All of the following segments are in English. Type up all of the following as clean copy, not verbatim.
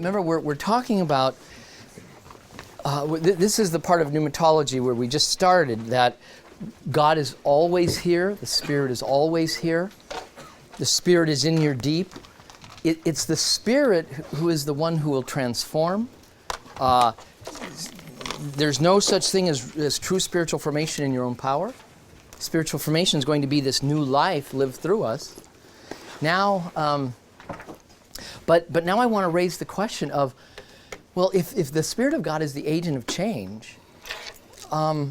remember, we're talking about, this is the part of pneumatology where we just started, that God is always here, the Spirit is always here, the Spirit is in your deep. It's the Spirit who is the one who will transform. There's no such thing as true spiritual formation in your own power. Spiritual formation is going to be this new life lived through us. Now, but now I want to raise the question of, well, if the Spirit of God is the agent of change, why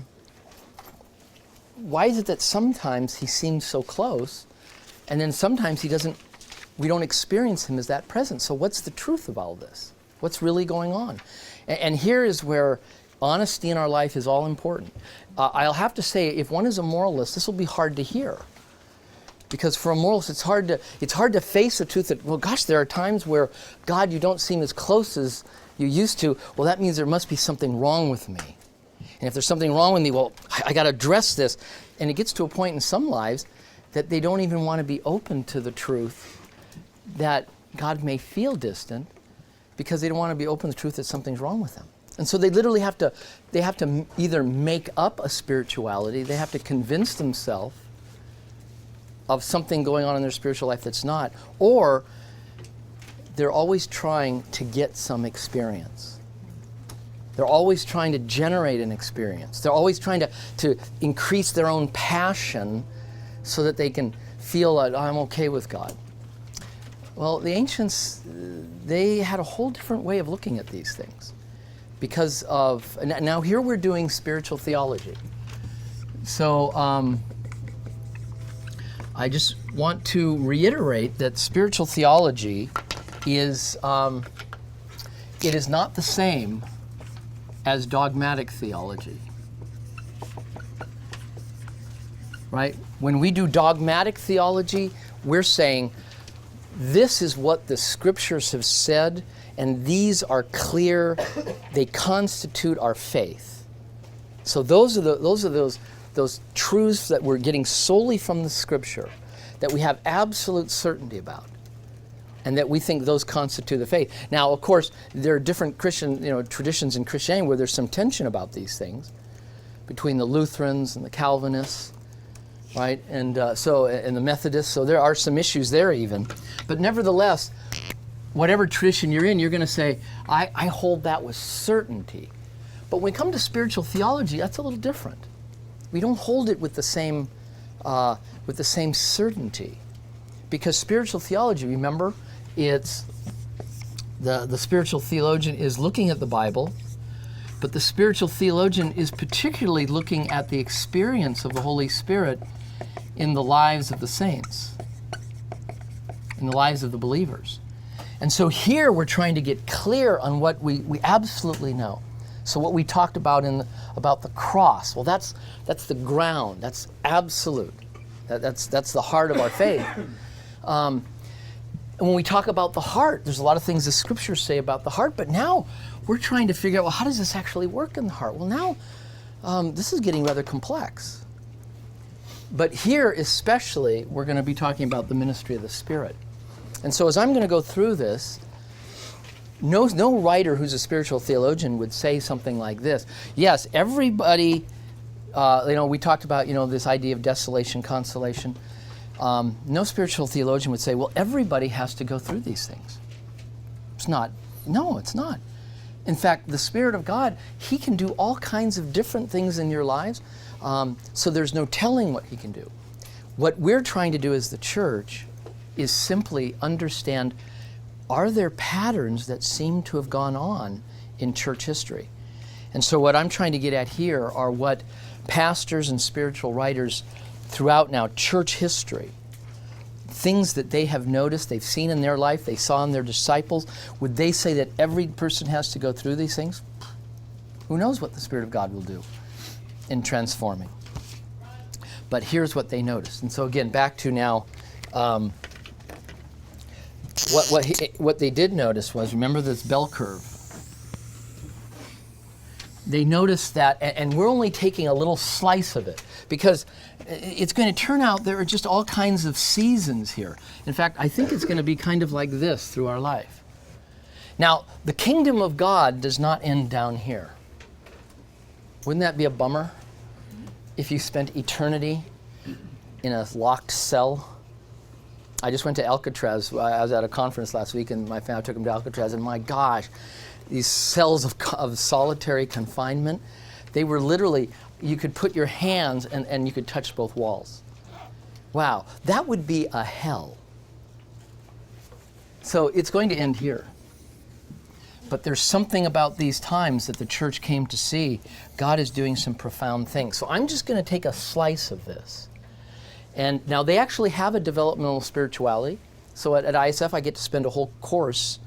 is it that sometimes he seems so close, and then sometimes we don't experience him as that present? So what's the truth of all this? What's really going on? And here is where honesty in our life is all important. I'll have to say, if one is a moralist, this will be hard to hear. Because for a moralist, it's hard to face the truth that, well, gosh, there are times where, God, you don't seem as close as you used to. Well, that means there must be something wrong with me. And if there's something wrong with me, well, I got to address this. And it gets to a point in some lives that they don't even want to be open to the truth that God may feel distant, because they don't want to be open to the truth that something's wrong with them. And so they literally have to either make up a spirituality, they have to convince themselves of something going on in their spiritual life that's not, or they're always trying to get some experience. They're always trying to generate an experience. They're always trying to increase their own passion so that they can feel that, I'm okay with God. Well, the ancients, they had a whole different way of looking at these things. Because of, now here we're doing spiritual theology. So I just want to reiterate that spiritual theology is, it is not the same as dogmatic theology. Right? When we do dogmatic theology, we're saying, this is what the scriptures have said, and these are clear. They constitute our faith. So those are those truths that we're getting solely from the scripture, that we have absolute certainty about, and that we think those constitute the faith. Now, of course, there are different Christian, traditions in Christianity where there's some tension about these things, between the Lutherans and the Calvinists, right? And and the Methodists. So there are some issues there even. But nevertheless, whatever tradition you're in, you're going to say, I hold that with certainty. But when we come to spiritual theology, that's a little different. We don't hold it with the same certainty, because spiritual theology, remember, it's the spiritual theologian is looking at the Bible, but the spiritual theologian is particularly looking at the experience of the Holy Spirit in the lives of the saints, in the lives of the believers. And so here we're trying to get clear on what we absolutely know. So what we talked about about the cross, well, that's the ground, that's absolute. That's the heart of our faith. And when we talk about the heart, there's a lot of things the scriptures say about the heart, but now we're trying to figure out, well, how does this actually work in the heart? Well, now this is getting rather complex. But here especially, we're going to be talking about the ministry of the Spirit. And so as I'm going to go through this, no writer who's a spiritual theologian would say something like this. Yes, everybody, we talked about, this idea of desolation, consolation. No spiritual theologian would say, well, everybody has to go through these things. It's not. No, it's not. In fact, the Spirit of God, He can do all kinds of different things in your lives, so there's no telling what He can do. What we're trying to do as the church is simply understand, are there patterns that seem to have gone on in church history? And so what I'm trying to get at here are what pastors and spiritual writers throughout now church history, things that they have noticed, they've seen in their life, they saw in their disciples, would they say that every person has to go through these things? Who knows what the Spirit of God will do in transforming. But here's what they noticed. And so again, back to now, what they did notice was, remember this bell curve. They noticed that, and we're only taking a little slice of it, because it's going to turn out there are just all kinds of seasons here. In fact, I think it's going to be kind of like this through our life. Now, the kingdom of God does not end down here. Wouldn't that be a bummer if you spent eternity in a locked cell? I just went to Alcatraz. I was at a conference last week, and my family took them to Alcatraz, and my gosh, these cells of solitary confinement, they were literally, you could put your hands and you could touch both walls. Wow, that would be a hell. So it's going to end here. But there's something about these times that the church came to see. God is doing some profound things. So I'm just going to take a slice of this. And now they actually have a developmental spirituality. So at ISF, I get to spend a whole course,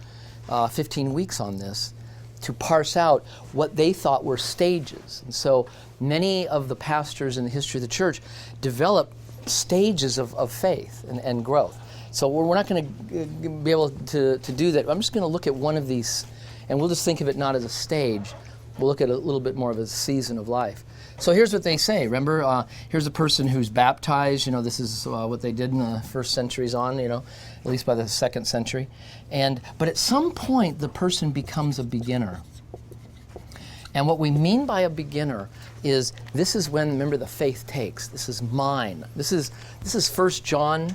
15 weeks on this, to parse out what they thought were stages. And so many of the pastors in the history of the church developed stages of faith and growth. So we're not going to be able to do that. I'm just going to look at one of these, and we'll just think of it not as a stage. We'll look at a little bit more of a season of life. So here's what they say. Remember, here's a person who's baptized. You know, this is what they did in the first centuries on, you know, at least by the second century. But at some point, the person becomes a beginner. And what we mean by a beginner is this is when, remember, the faith takes. This is mine. This is 1 John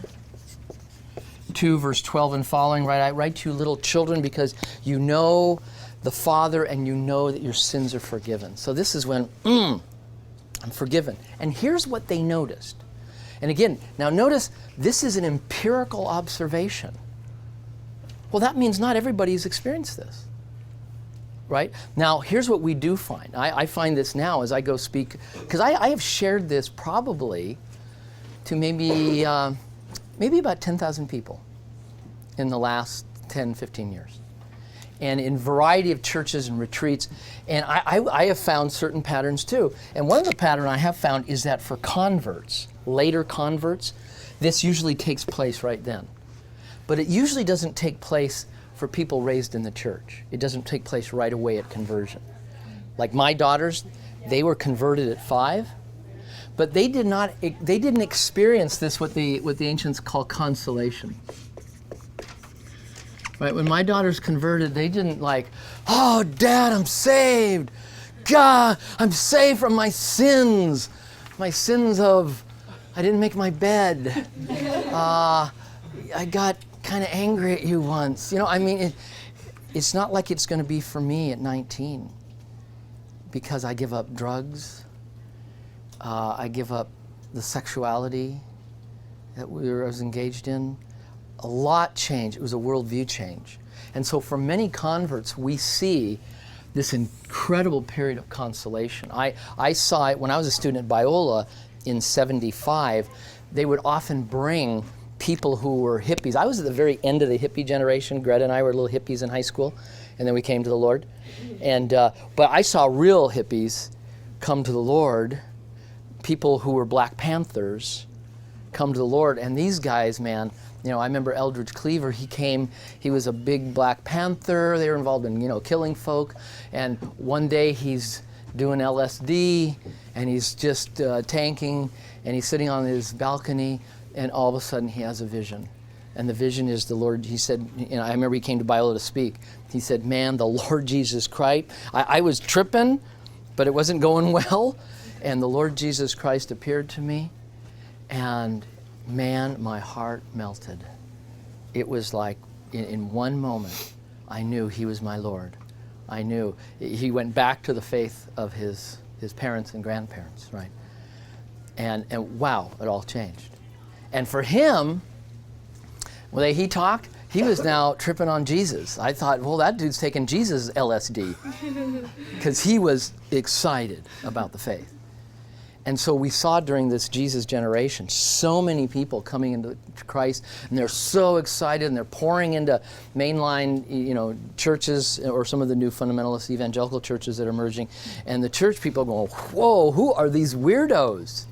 2, verse 12 and following, right? I write to you little children because you know the Father and you know that your sins are forgiven. So this is when, I'm forgiven. And here's what they noticed. And again, now notice, this is an empirical observation. Well, that means not everybody's experienced this, right? Now, here's what we do find. I find this now as I go speak, because I have shared this probably to maybe about 10,000 people in the last 10, 15 years. And in a variety of churches and retreats. And I have found certain patterns too. And one of the patterns I have found is that for converts, later converts, this usually takes place right then. But it usually doesn't take place for people raised in the church. It doesn't take place right away at conversion. Like my daughters, they were converted at 5, but they didn't experience this, what the ancients call consolation. Right? When my daughters converted, they didn't like, oh, Dad, I'm saved. God, I'm saved from my sins. My sins of, I didn't make my bed. I got kind of angry at you once. You know, I mean, it's not like it's going to be for me at 19 because I give up drugs. I give up the sexuality that I was engaged in. A lot changed. It was a worldview change. And so for many converts, we see this incredible period of consolation. I saw it when I was a student at Biola in 75. They would often bring people who were hippies. I was at the very end of the hippie generation. Greta and I were little hippies in high school, and then we came to the Lord. But I saw real hippies come to the Lord, people who were Black Panthers come to the Lord, and these guys, man, you know, I remember Eldridge Cleaver, he was a big Black Panther. They were involved in, you know, killing folk. And one day he's doing LSD and he's just tanking and he's sitting on his balcony and all of a sudden he has a vision. And the vision is the Lord, he said, you know, I remember he came to Biola to speak. He said, man, the Lord Jesus Christ, I was tripping, but it wasn't going well. And the Lord Jesus Christ appeared to me and man, my heart melted. It was like, in one moment, I knew he was my Lord. I knew. He went back to the faith of his parents and grandparents, right? And wow, it all changed. And for him, when he talked, he was now tripping on Jesus. I thought, well, that dude's taking Jesus' LSD because he was excited about the faith. And so we saw during this Jesus generation so many people coming into Christ, and they're so excited, and they're pouring into mainline, you know, churches or some of the new fundamentalist evangelical churches that are emerging, and the church people going, whoa, who are these weirdos?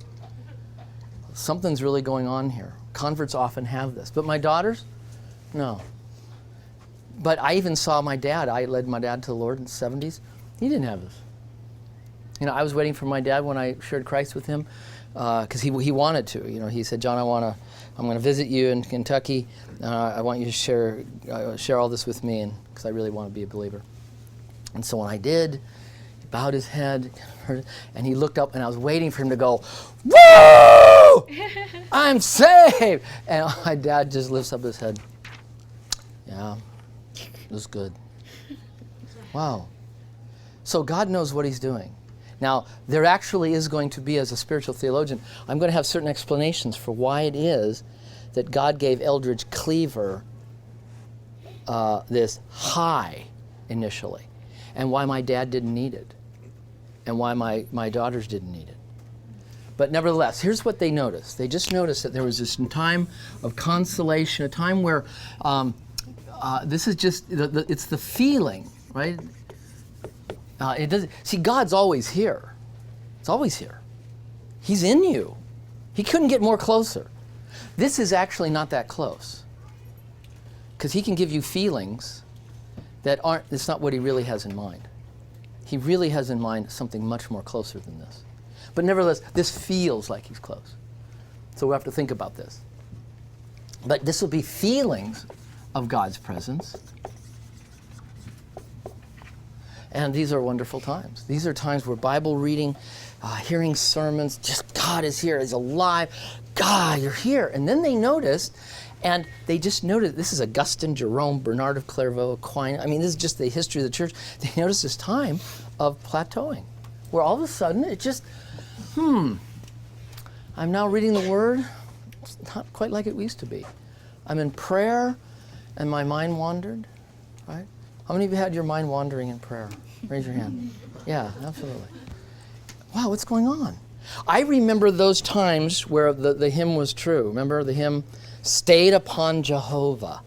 Something's really going on here. Converts often have this, but my daughters, no. But I even saw my dad. I led my dad to the Lord in the 70s. He didn't have this. You know, I was waiting for my dad when I shared Christ with him because he wanted to. He said, John, I'm going to visit you in Kentucky. I want you to share all this with me, and because I really want to be a believer. And so when I did, he bowed his head, and he looked up, and I was waiting for him to go, woo! I'm saved! And my dad just lifts up his head. Yeah, it was good. Wow. So God knows what he's doing. Now, there actually is going to be, as a spiritual theologian, I'm going to have certain explanations for why it is that God gave Eldridge Cleaver this high initially, and why my dad didn't need it, and why my daughters didn't need it. But nevertheless, here's what they noticed. They just noticed that there was this time of consolation, a time where this is just, it's the feeling, right? It doesn't. See, God's always here. It's always here. He's in you. He couldn't get more closer. This is actually not that close, because he can give you feelings that aren't. It's not what he really has in mind. He really has in mind something much more closer than this. But nevertheless, this feels like he's close. So we have to think about this. But this will be feelings of God's presence. And these are wonderful times. These are times where Bible reading, hearing sermons, just God is here, He's alive. God, you're here. And then they noticed, and they just noticed, this is Augustine, Jerome, Bernard of Clairvaux, Aquinas. I mean, this is just the history of the church. They noticed this time of plateauing, where all of a sudden it just, I'm now reading the Word. It's not quite like it used to be. I'm in prayer, and my mind wandered, right? How many of you had your mind wandering in prayer? Raise your hand. Yeah, absolutely. Wow, what's going on? I remember those times where the hymn was true. Remember the hymn, stayed upon Jehovah,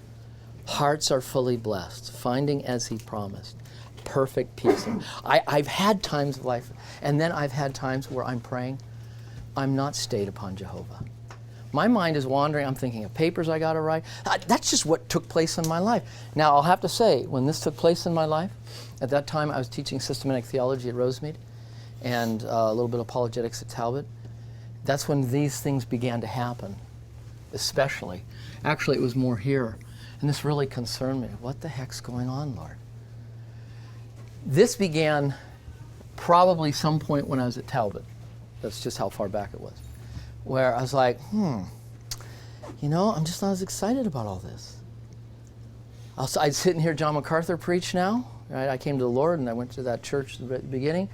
hearts are fully blessed, finding as he promised, perfect peace. I've had times of life, and then I've had times where I'm praying, I'm not stayed upon Jehovah. My mind is wandering. I'm thinking of papers I got to write. That's just what took place in my life. Now, I'll have to say, when this took place in my life, at that time I was teaching systematic theology at Rosemead and a little bit of apologetics at Talbot. That's when these things began to happen, especially. Actually, it was more here. And this really concerned me. What the heck's going on, Lord? This began probably some point when I was at Talbot. That's just how far back it was. Where I was like, I'm just not as excited about all this. I'd sit and hear John MacArthur preach now. Right? I came to the Lord and I went to that church at the beginning.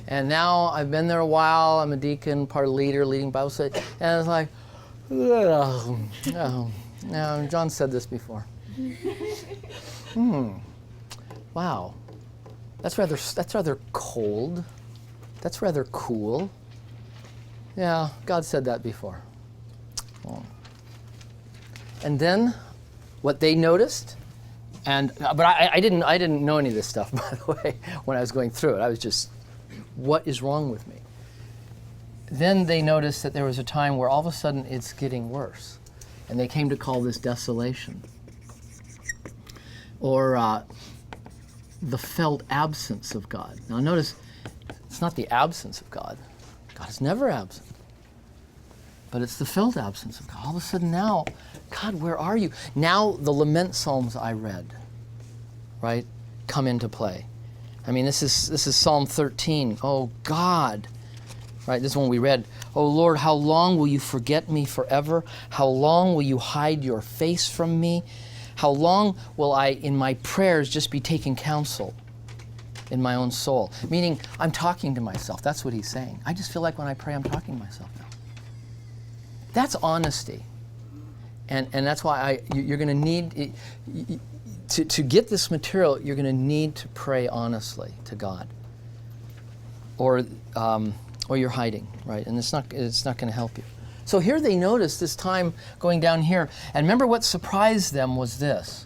And now I've been there a while. I'm a deacon, part of leader, leading Bible study. And I was like, no, John said this before. Wow. That's rather cold. That's rather cool. Yeah, God said that before. Oh. And then, what they noticed, but I didn't know any of this stuff, by the way, when I was going through it. I was just, what is wrong with me? Then they noticed that there was a time where all of a sudden it's getting worse, and they came to call this desolation, or the felt absence of God. Now notice, it's not the absence of God. God is never absent. But it's the felt absence of God. All of a sudden now, God, where are you? Now the lament psalms I read, right, come into play. I mean, this is Psalm 13. Oh God, right? This is one we read. Oh Lord, how long will you forget me forever? How long will you hide your face from me? How long will I, in my prayers, just be taking counsel in my own soul? Meaning, I'm talking to myself. That's what he's saying. I just feel like when I pray, I'm talking to myself now. That's honesty. And that's why you're going to need, to get this material, you're going to need to pray honestly to God. Or you're hiding, right? And it's not going to help you. So here they noticed this time going down here. And remember what surprised them was this.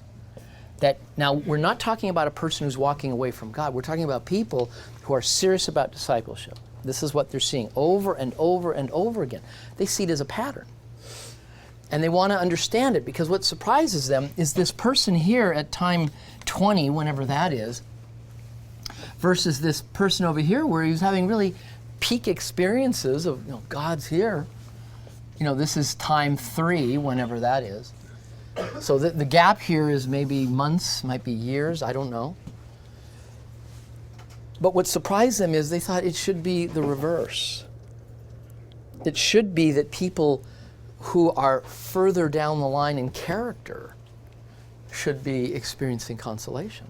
That now we're not talking about a person who's walking away from God. We're talking about people who are serious about discipleship. This is what they're seeing over and over and over again. They see it as a pattern. And they want to understand it, because what surprises them is this person here at time 20, whenever that is, versus this person over here where he was having really peak experiences of, God's here. This is time 3, whenever that is. So the gap here is maybe months, might be years, I don't know. But what surprised them is they thought it should be the reverse. It should be that people who are further down the line in character should be experiencing consolation.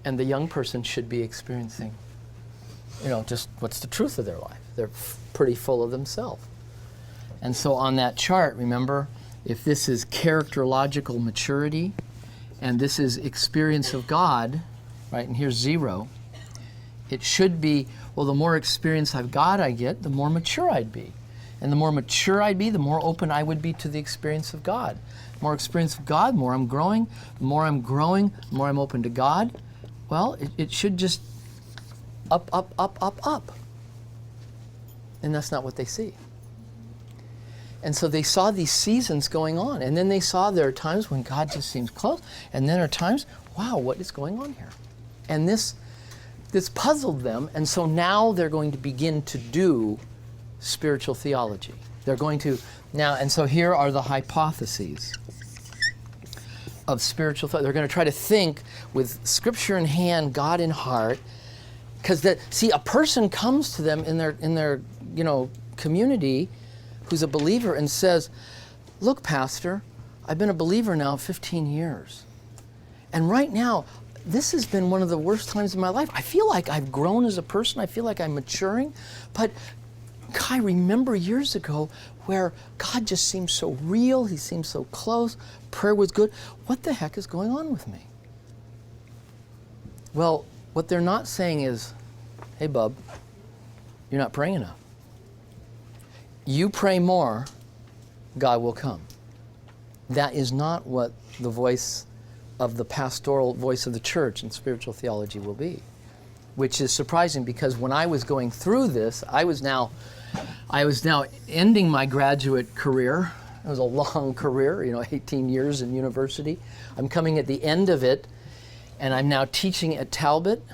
And the young person should be experiencing, just what's the truth of their life. They're pretty full of themselves. And so on that chart, remember, if this is characterological maturity, and this is experience of God, right, and here's 0, it should be, well, the more experience I've got I get, the more mature I'd be. And the more mature I'd be, the more open I would be to the experience of God. More experience of God, more I'm growing. The more I'm growing, the more I'm open to God. Well, it should just up, up, up, up, up. And that's not what they see. And so they saw these seasons going on. And then they saw there are times when God just seems close. And then there are times, wow, what is going on here? And this puzzled them. And so now they're going to begin to do spiritual theology. They're going to now, and so here are the hypotheses of spiritual thought. They're going to try to think with Scripture in hand, God in heart, because a person comes to them in their community who's a believer and says, "Look, Pastor, I've been a believer now 15 years, and right now this has been one of the worst times in my life. I feel like I've grown as a person. I feel like I'm maturing, but I remember years ago where God just seemed so real. He seemed so close. Prayer was good. What the heck is going on with me?" Well, what they're not saying is, "Hey, bub, you're not praying enough. You pray more, God will come." That is not what the voice of the pastoral voice of the church in spiritual theology will be, which is surprising because when I was going through this, I was now ending my graduate career. It was a long career, 18 years in university. I'm coming at the end of it, and I'm now teaching at Talbot,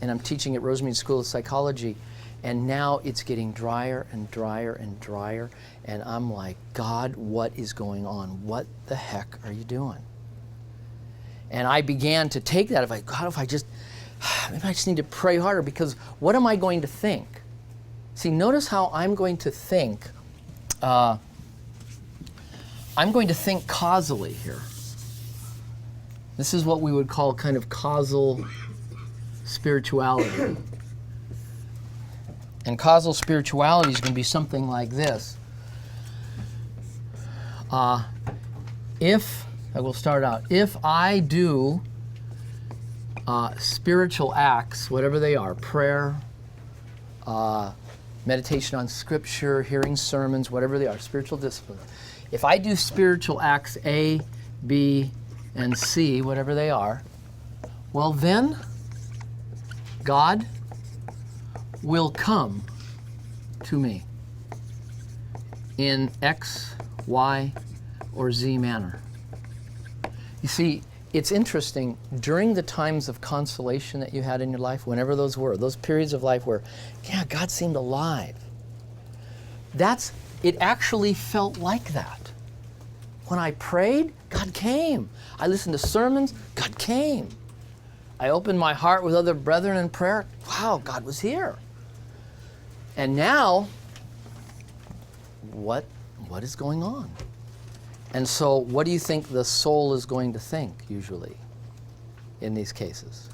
and I'm teaching at Rosemead School of Psychology, and now it's getting drier and drier and drier, and I'm like, God, what is going on? What the heck are you doing? And I began to take that, maybe I just need to pray harder, because what am I going to think? See, notice how I'm going to think. I'm going to think causally here. This is what we would call kind of causal spirituality. And causal spirituality is going to be something like this. I will start out. If I do spiritual acts, whatever they are, prayer, meditation on Scripture, hearing sermons, whatever they are, spiritual disciplines. If I do spiritual acts A, B, and C, whatever they are, well then God will come to me in X, Y, or Z manner. You see, it's interesting, during the times of consolation that you had in your life, whenever those were, those periods of life where, God seemed alive, it actually felt like that. When I prayed, God came. I listened to sermons, God came. I opened my heart with other brethren in prayer, wow, God was here. And now, what is going on? And so, what do you think the soul is going to think, usually, in these cases?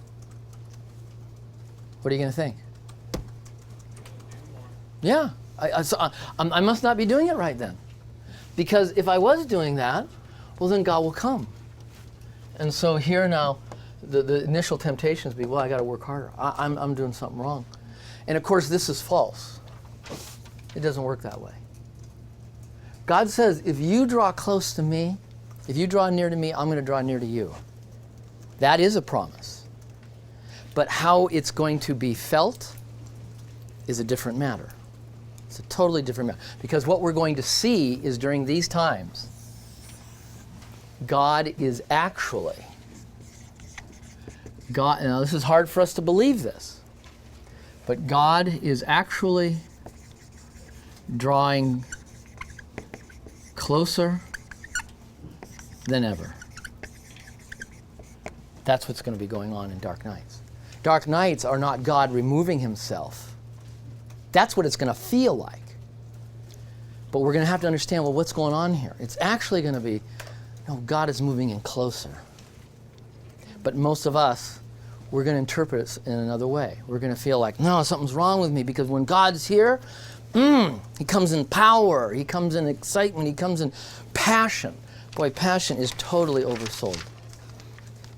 What are you going to think? Yeah, I must not be doing it right then. Because if I was doing that, well, then God will come. And so here now, the initial temptations be, well, I got to work harder. I'm doing something wrong. And of course, this is false. It doesn't work that way. God says, if you draw close to me, if you draw near to me, I'm going to draw near to you. That is a promise. But how it's going to be felt is a different matter. It's a totally different matter. Because what we're going to see is during these times, God is actually, now this is hard for us to believe this, But God is actually drawing closer than ever. That's what's going to be going on in dark nights. Dark nights are not God removing himself. That's what it's going to feel like. But we're going to have to understand, well, what's going on here? It's actually going to be, God is moving in closer. But most of us, we're going to interpret it in another way. We're going to feel like, no, something's wrong with me, because when God's here, he comes in power, he comes in excitement, he comes in passion. Boy, passion is totally oversold.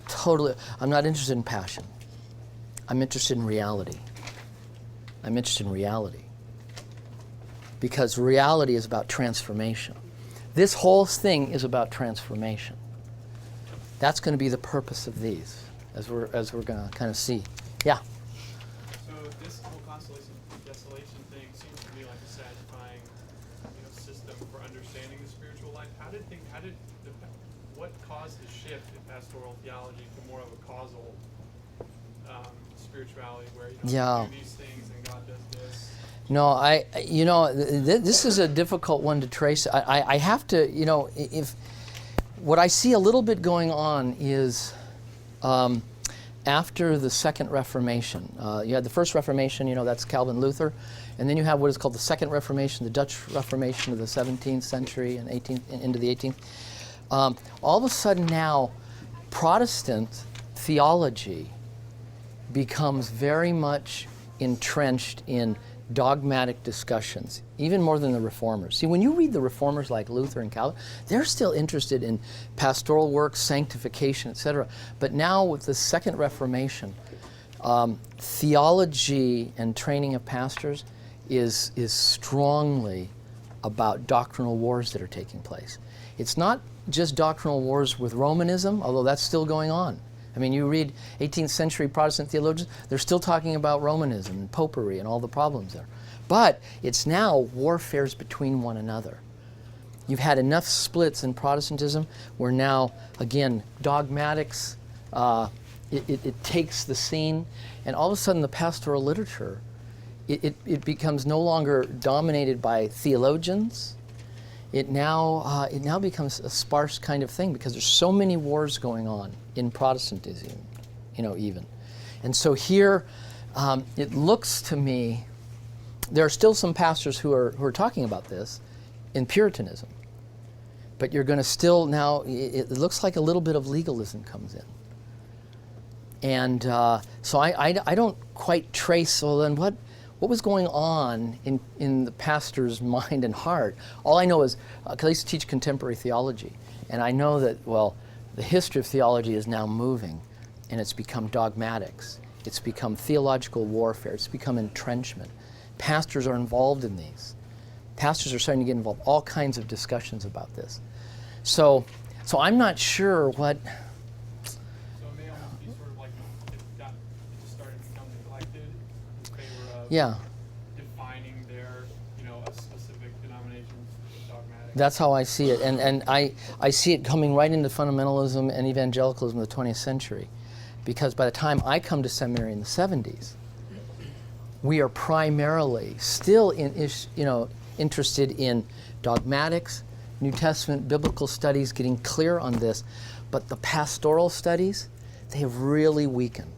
Totally. I'm not interested in passion. I'm interested in reality. I'm interested in reality. Because reality is about transformation. This whole thing is about transformation. That's going to be the purpose of these, as we're going to kind of see. Yeah? So this whole constellation desolation thing seems to me like a satisfying, system for understanding the spiritual life. What caused the shift in pastoral theology to more of a causal spirituality, where you do these things and God does this? No, this is a difficult one to trace. I have to, if what I see a little bit going on is after the Second Reformation. You had the First Reformation, that's Calvin, Luther, and then you have what is called the Second Reformation, the Dutch Reformation of the 17th century and 18th and into the 18th. All of a sudden now, Protestant theology becomes very much entrenched in dogmatic discussions, even more than the Reformers. See, when you read the Reformers like Luther and Calvin, they're still interested in pastoral work, sanctification, etc. But now with the Second Reformation, theology and training of pastors is strongly about doctrinal wars that are taking place. It's not just doctrinal wars with Romanism, although that's still going on. I mean, you read 18th century Protestant theologians, they're still talking about Romanism and popery and all the problems there. But it's now warfares between one another. You've had enough splits in Protestantism where now, again, dogmatics, it takes the scene, and all of a sudden the pastoral literature, it becomes no longer dominated by theologians. It now becomes a sparse kind of thing because there's so many wars going on in Protestantism, even. And so here, it looks to me, there are still some pastors who are talking about this in Puritanism. But you're going to still now, it looks like a little bit of legalism comes in. And so I don't quite trace, well then what was going on in the pastor's mind and heart. All I know is, because I used to teach contemporary theology, and I know that, the history of theology is now moving, and it's become dogmatics. It's become theological warfare. It's become entrenchment. Pastors are involved in these. Pastors are starting to get involved. All kinds of discussions about this. So I'm not sure what... So it may almost be sort of like if that just started to become neglected in favor of defining their, a specific denomination's dogmatic. That's how I see it. And I see it coming right into fundamentalism and evangelicalism of the 20th century. Because by the time I come to seminary in the 70s, we are primarily still interested in dogmatics, New Testament, biblical studies, getting clear on this. But the pastoral studies, they have really weakened.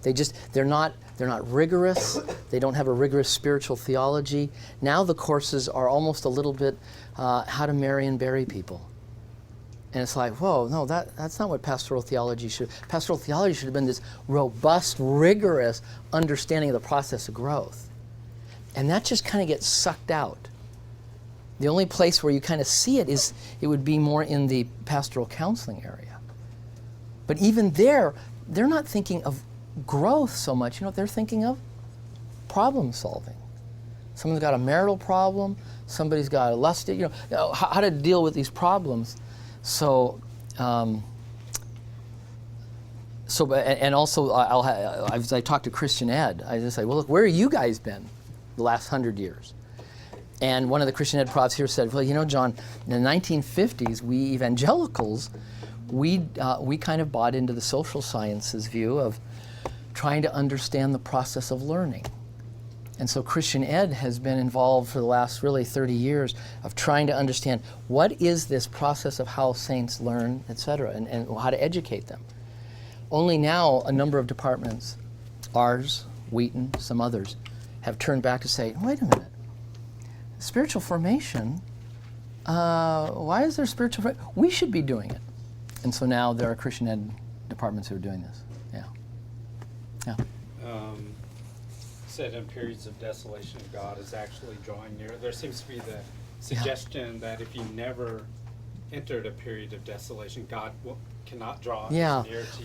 They're not rigorous. They don't have a rigorous spiritual theology. Now the courses are almost a little bit how to marry and bury people. And it's like, whoa, no, that's not what pastoral theology should. Pastoral theology should have been this robust, rigorous understanding of the process of growth. And that just kind of gets sucked out. The only place where you kind of see it would be more in the pastoral counseling area. But even there, they're not thinking of growth so much. They're thinking of problem solving. Someone's got a marital problem. Somebody's got a lust. How to deal with these problems. So, and also, as I talk to Christian Ed, I just say, well, look, where have you guys been the last 100 years? And one of the Christian Ed profs here said, well, John, in the 1950s, we evangelicals, we kind of bought into the social sciences view of trying to understand the process of learning. And so Christian Ed has been involved for the last really 30 years of trying to understand what is this process of how saints learn, etc., and how to educate them. Only now a number of departments, ours, Wheaton, some others, have turned back to say, wait a minute, spiritual formation, why is there spiritual formation? We should be doing it. And so now there are Christian Ed departments who are doing this. Yeah. Said in periods of desolation, God is actually drawing near. There seems to be the suggestion that if you never entered a period of desolation, God cannot draw as near to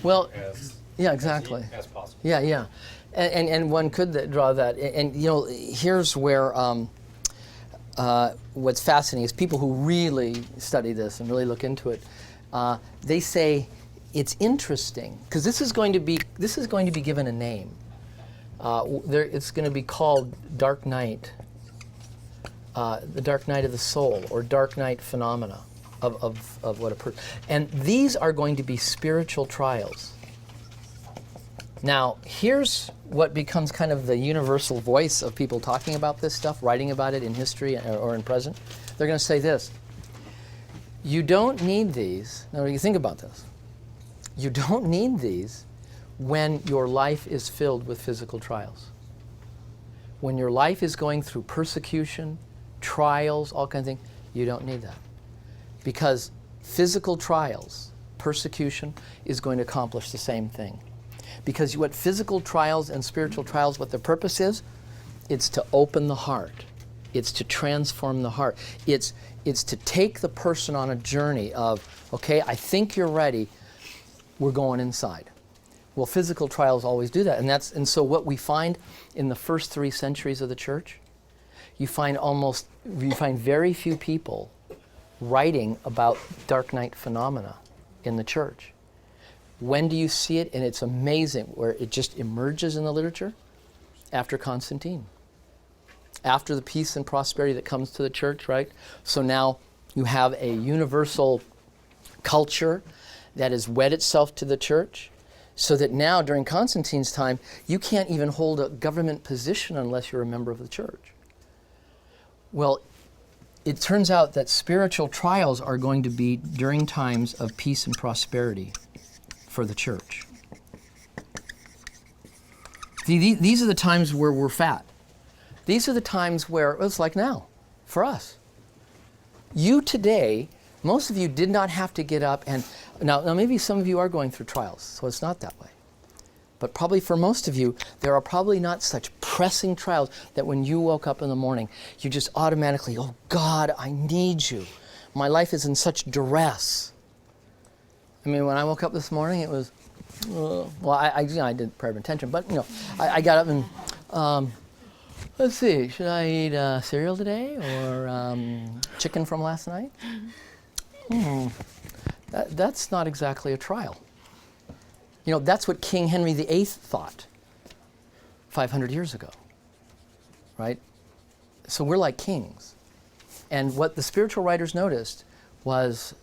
you exactly. as possible. Yeah. And one could draw that. And here's where what's fascinating is people who really study this and really look into it. They say it's interesting because this is going to be given a name. It's going to be called dark night, the dark night of the soul, or dark night phenomena of what a person. And these are going to be spiritual trials. Now, here's what becomes kind of the universal voice of people talking about this stuff, writing about it in history or in present. They're going to say this: you don't need these. Now, you think about this. You don't need these when your life is filled with physical trials. When your life is going through persecution, trials, all kinds of things, you don't need that. Because physical trials, persecution, is going to accomplish the same thing. Because what physical trials and spiritual trials, what their purpose is, it's to open the heart. It's to transform the heart. It's to take the person on a journey of, okay, I think you're ready, we're going inside. Well, physical trials always do that. And so what we find in the first 3 centuries of the church, you find very few people writing about dark night phenomena in the church. When do you see it? And it's amazing where it just emerges in the literature after Constantine. After the peace and prosperity that comes to the church, right? So now you have a universal culture that has wed itself to the church. So that now, during Constantine's time, you can't even hold a government position unless you're a member of the church. Well, it turns out that spiritual trials are going to be during times of peace and prosperity for the church. These are the times where we're fat. These are the times where, it's like now, for us. You today, most of you did not have to get up and, now maybe some of you are going through trials, so it's not that way. But probably for most of you, there are probably not such pressing trials that when you woke up in the morning, you just automatically, oh God, I need you. My life is in such duress. I mean, when I woke up this morning, it was, I did prayer of intention, but I got up and, let's see, should I eat cereal today or chicken from last night? That's not exactly a trial. That's what King Henry VIII thought 500 years ago, right? So we're like kings. And what the spiritual writers noticed was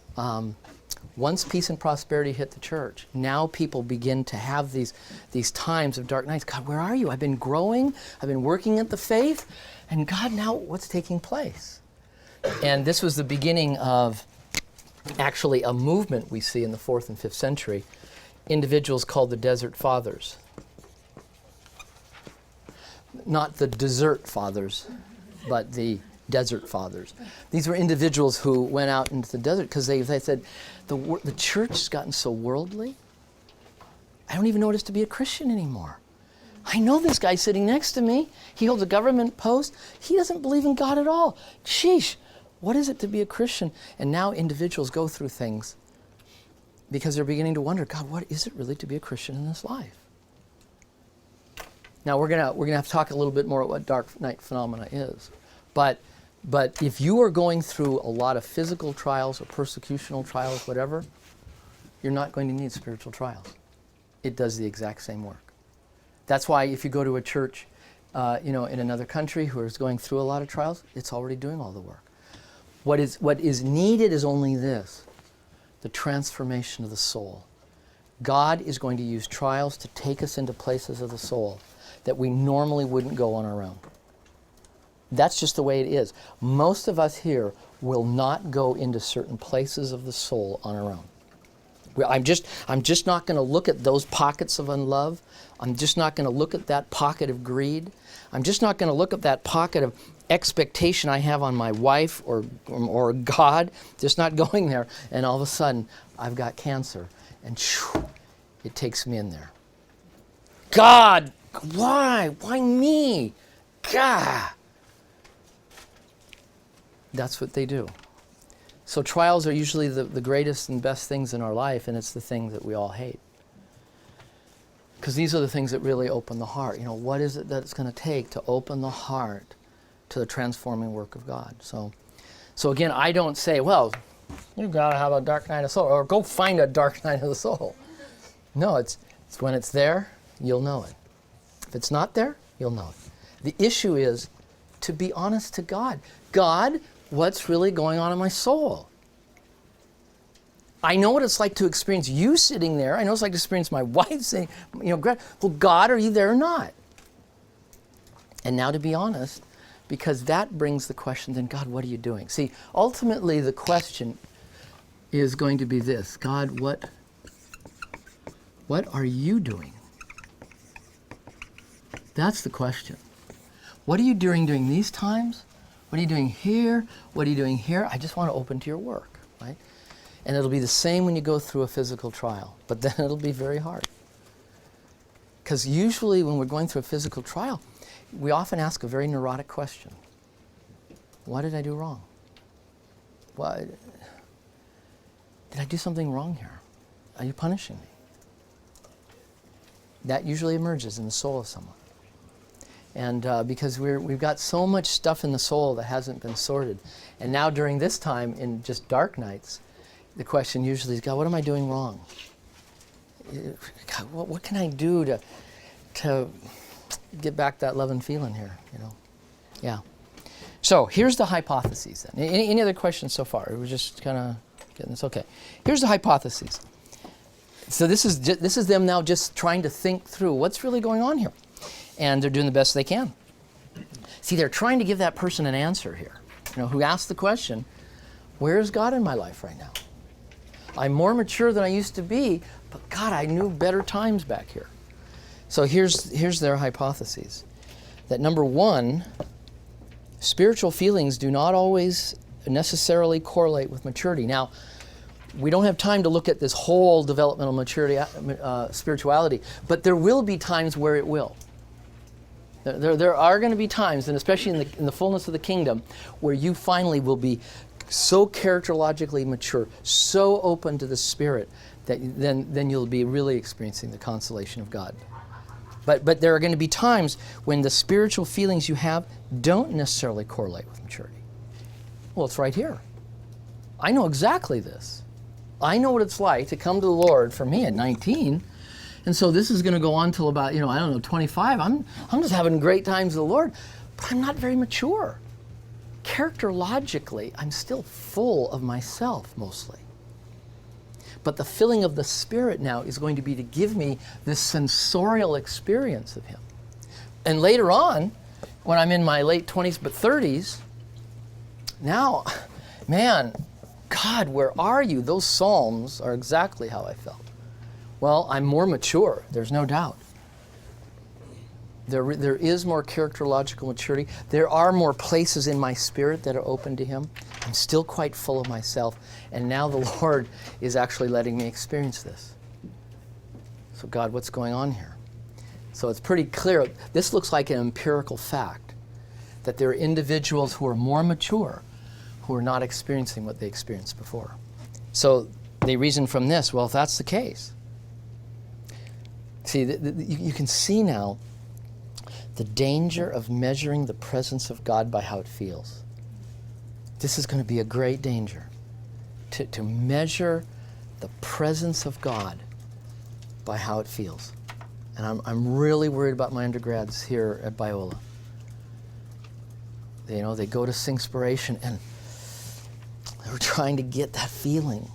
once peace and prosperity hit the church, now people begin to have these times of dark nights. God, where are you? I've been growing. I've been working at the faith. And God, now what's taking place? And this was the beginning of actually a movement we see in the 4th and 5th century, individuals called the Desert Fathers. Not the Desert Fathers, but the Desert Fathers. These were individuals who went out into the desert because they said, the church has gotten so worldly, I don't even know what it is to be a Christian anymore. I know this guy sitting next to me. He holds a government post. He doesn't believe in God at all. Sheesh. What is it to be a Christian? And now individuals go through things because they're beginning to wonder, God, what is it really to be a Christian in this life? Now we're gonna have to talk a little bit more about what dark night phenomena is. But if you are going through a lot of physical trials or persecutional trials, whatever, you're not going to need spiritual trials. It does the exact same work. That's why if you go to a church, in another country who is going through a lot of trials, it's already doing all the work. What is needed is only this, the transformation of the soul. God is going to use trials to take us into places of the soul that we normally wouldn't go on our own. That's just the way it is. Most of us here will not go into certain places of the soul on our own. I'm just not going to look at those pockets of unlove. I'm just not going to look at that pocket of greed. I'm just not going to look at that pocket of expectation I have on my wife or God. Just not going there. And all of a sudden, I've got cancer. And it takes me in there. God, why? Why me? God. That's what they do. So trials are usually the greatest and best things in our life, and it's the thing that we all hate. Because these are the things that really open the heart. What is it that it's going to take to open the heart to the transforming work of God? So again, I don't say, well, you've got to have a dark night of soul, or go find a dark night of the soul. No, it's when it's there, you'll know it. If it's not there, you'll know it. The issue is to be honest to God. God, what's really going on in my soul? I know what it's like to experience you sitting there. I know it's like to experience my wife saying, well, God, are you there or not? And now to be honest, because that brings the question, then God, what are you doing? See, ultimately the question is going to be this: God, what are you doing? That's the question. What are you doing during these times? What are you doing here? What are you doing here? I just want to open to your work, right? And it'll be the same when you go through a physical trial, but then it'll be very hard. Because usually when we're going through a physical trial, we often ask a very neurotic question. What did I do wrong? Why did I do something wrong here? Are you punishing me? That usually emerges in the soul of someone. And because we've got so much stuff in the soul that hasn't been sorted. And now during this time, in just dark nights, the question usually is, God, what am I doing wrong? God, what can I do to get back that love and feeling here, Yeah. So here's the hypotheses then. Any other questions so far? We're just kind of getting this. Okay. Here's the hypotheses. So this is them now just trying to think through what's really going on here. And they're doing the best they can. See, they're trying to give that person an answer here, who asked the question, where is God in my life right now? I'm more mature than I used to be, but God, I knew better times back here. So here's their hypotheses. That number one, spiritual feelings do not always necessarily correlate with maturity. Now, we don't have time to look at this whole developmental maturity, spirituality, but there will be times where it will. There are going to be times, and especially in the fullness of the kingdom, where you finally will be so characterologically mature, so open to the Spirit, that then you'll be really experiencing the consolation of God. But there are going to be times when the spiritual feelings you have don't necessarily correlate with maturity. Well, it's right here. I know exactly this. I know what it's like to come to the Lord for me at 19. And so this is going to go on till about, 25. I'm just having great times with the Lord, but I'm not very mature. Characterologically, I'm still full of myself mostly. But the filling of the Spirit now is going to be to give me this sensorial experience of Him. And later on, when I'm in my late 20s but 30s, now, man, God, where are you? Those Psalms are exactly how I felt. Well, I'm more mature, there's no doubt. There is more characterological maturity. There are more places in my spirit that are open to Him. I'm still quite full of myself. And now the Lord is actually letting me experience this. So God, what's going on here? So it's pretty clear. This looks like an empirical fact, that there are individuals who are more mature who are not experiencing what they experienced before. So they reason from this, well, if that's the case, see, you can see now the danger of measuring the presence of God by how it feels. This is going to be a great danger, to measure the presence of God by how it feels. And I'm really worried about my undergrads here at Biola. They go to Singspiration and they're trying to get that feeling.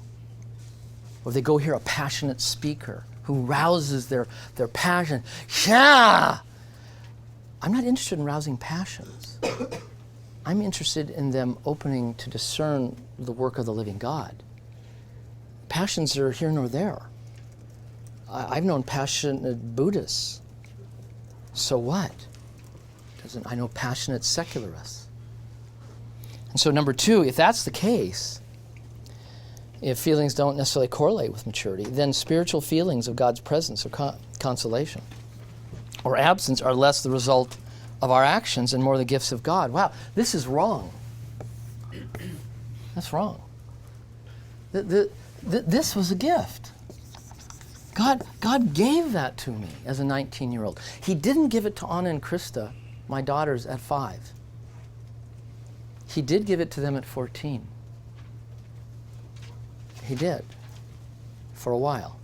Or they go hear a passionate speaker who rouses their passion. Yeah! I'm not interested in rousing passions. I'm interested in them opening to discern the work of the living God. Passions are here nor there. I've known passionate Buddhists. So what? I know passionate secularists. And so number two, if that's the case, if feelings don't necessarily correlate with maturity, then spiritual feelings of God's presence or consolation or absence are less the result of our actions and more the gifts of God. Wow, this is wrong. That's wrong. This was a gift. God gave that to me as a 19-year-old. He didn't give it to Anna and Krista, my daughters, at 5. He did give it to them at 14. He did, for a while.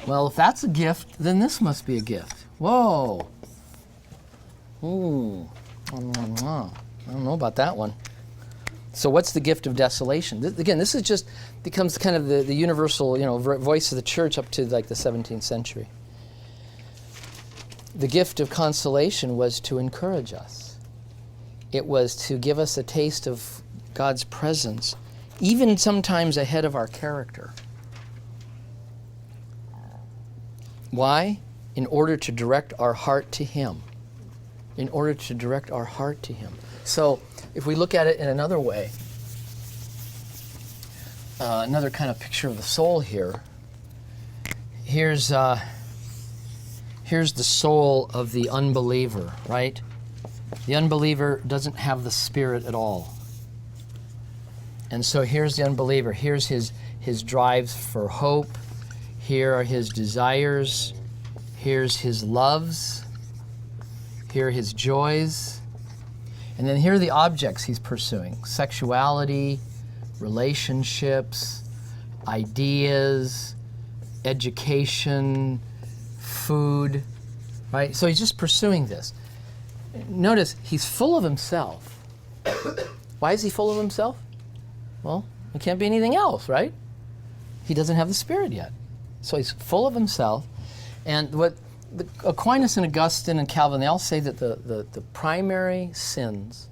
Well, if that's a gift, then this must be a gift. Whoa. Ooh. I don't know about that one. So what's the gift of desolation? Again, this is just becomes kind of the universal, voice of the church up to like the 17th century. The gift of consolation was to encourage us. It was to give us a taste of God's presence, even sometimes ahead of our character. Why? In order to direct our heart to Him. In order to direct our heart to Him. So, if we look at it in another way, another kind of picture of the soul here, here's the soul of the unbeliever, right? The unbeliever doesn't have the Spirit at all. And so here's the unbeliever. Here's his drives for hope. Here are his desires. Here's his loves. Here are his joys. And then here are the objects he's pursuing. Sexuality, relationships, ideas, education, food, right? So he's just pursuing this. Notice, he's full of himself. Why is he full of himself? Well, it can't be anything else, right? He doesn't have the Spirit yet. So he's full of himself. And what Aquinas and Augustine and Calvin, they all say that the primary sins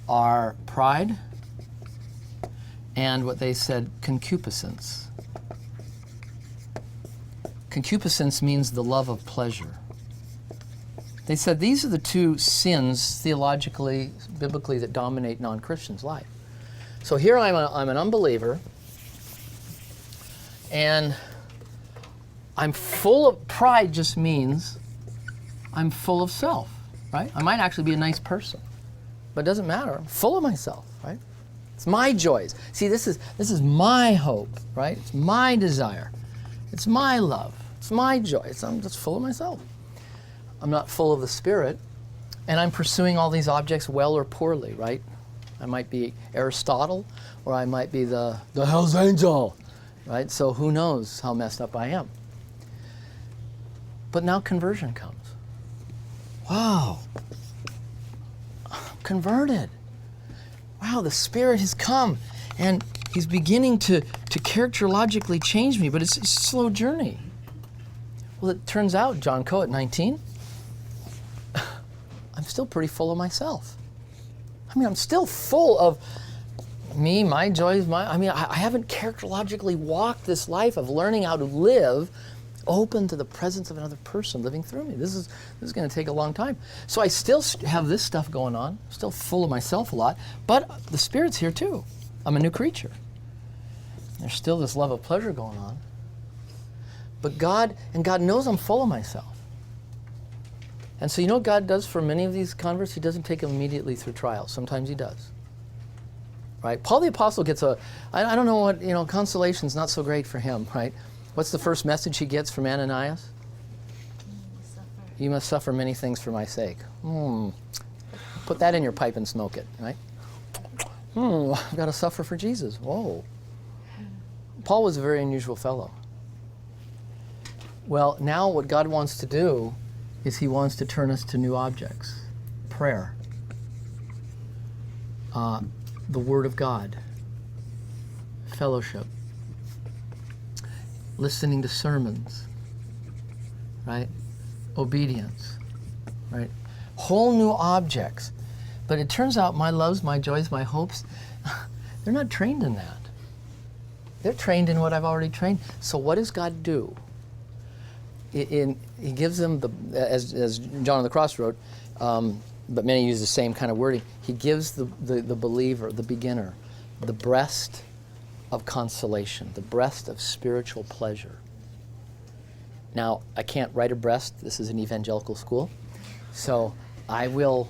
are pride and what they said, concupiscence. Concupiscence means the love of pleasure. They said these are the two sins theologically, biblically, that dominate non-Christians' life. So here I'm an unbeliever, and I'm full of pride. Just means I'm full of self, right? I might actually be a nice person, but it doesn't matter. I'm full of myself, right? It's my joys. See, this is my hope, right? It's my desire. It's my love. It's my joy. I'm just full of myself. I'm not full of the Spirit, and I'm pursuing all these objects well or poorly, right? I might be Aristotle, or I might be the Hell's Angel, right? So who knows how messed up I am. But now conversion comes. Wow. I'm converted. Wow, the Spirit has come, and He's beginning to characterologically change me, but it's a slow journey. Well, it turns out, John Coe at 19, I'm still pretty full of myself. I'm still full of me, my joys, I haven't characterologically walked this life of learning how to live open to the presence of another person living through me. This is going to take a long time. So I still have this stuff going on, still full of myself a lot, but the Spirit's here too. I'm a new creature. There's still this love of pleasure going on. But God knows I'm full of myself. And so you know what God does for many of these converts? He doesn't take them immediately through trials. Sometimes He does. Right? Paul the Apostle gets I don't know what, consolation's not so great for him, right? What's the first message he gets from Ananias? You must suffer many things for my sake. Put that in your pipe and smoke it, right? I've got to suffer for Jesus. Whoa. Paul was a very unusual fellow. Well, now what God wants to do is He wants to turn us to new objects. Prayer. The Word of God. Fellowship. Listening to sermons. Right? Obedience. Right? whole new objects. But it turns out my loves, my joys, my hopes, they're not trained in that. They're trained in what I've already trained. So what does God do? He gives them, as John on the Cross wrote, but many use the same kind of wording, he gives the believer, the beginner, the breast of consolation, the breast of spiritual pleasure. Now, I can't write a breast. This is an evangelical school. So I will...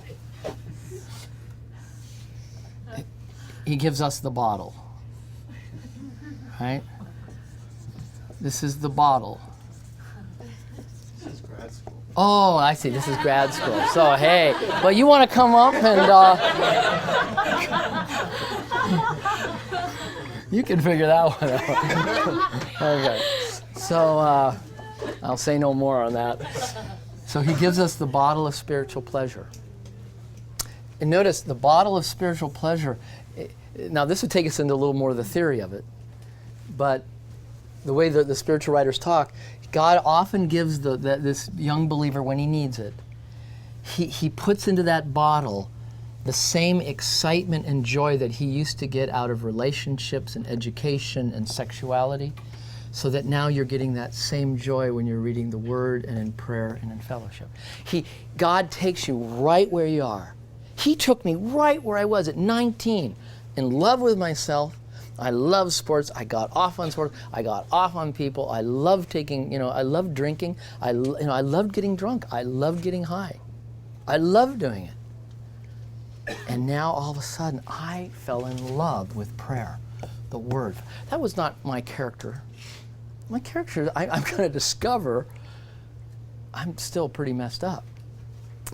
He gives us the bottle, right? This is the bottle. This is grad school. Oh, I see. This is grad school. So, hey, but you want to come up and you can figure that one out. Okay. So I'll say no more on that. So he gives us the bottle of spiritual pleasure. And notice the bottle of spiritual pleasure. Now, this would take us into a little more of the theory of it, but the way that the spiritual writers talk, God often gives this young believer, when he needs it, he puts into that bottle the same excitement and joy that he used to get out of relationships and education and sexuality, so that now you're getting that same joy when you're reading the Word and in prayer and in fellowship. God takes you right where you are. He took me right where I was at 19. In love with myself. I love sports. I got off on sports. I got off on people. I love I love drinking. I loved getting drunk. I loved getting high. I loved doing it. And now all of a sudden I fell in love with prayer, the Word. That was not my character. My character, I'm going to discover I'm still pretty messed up.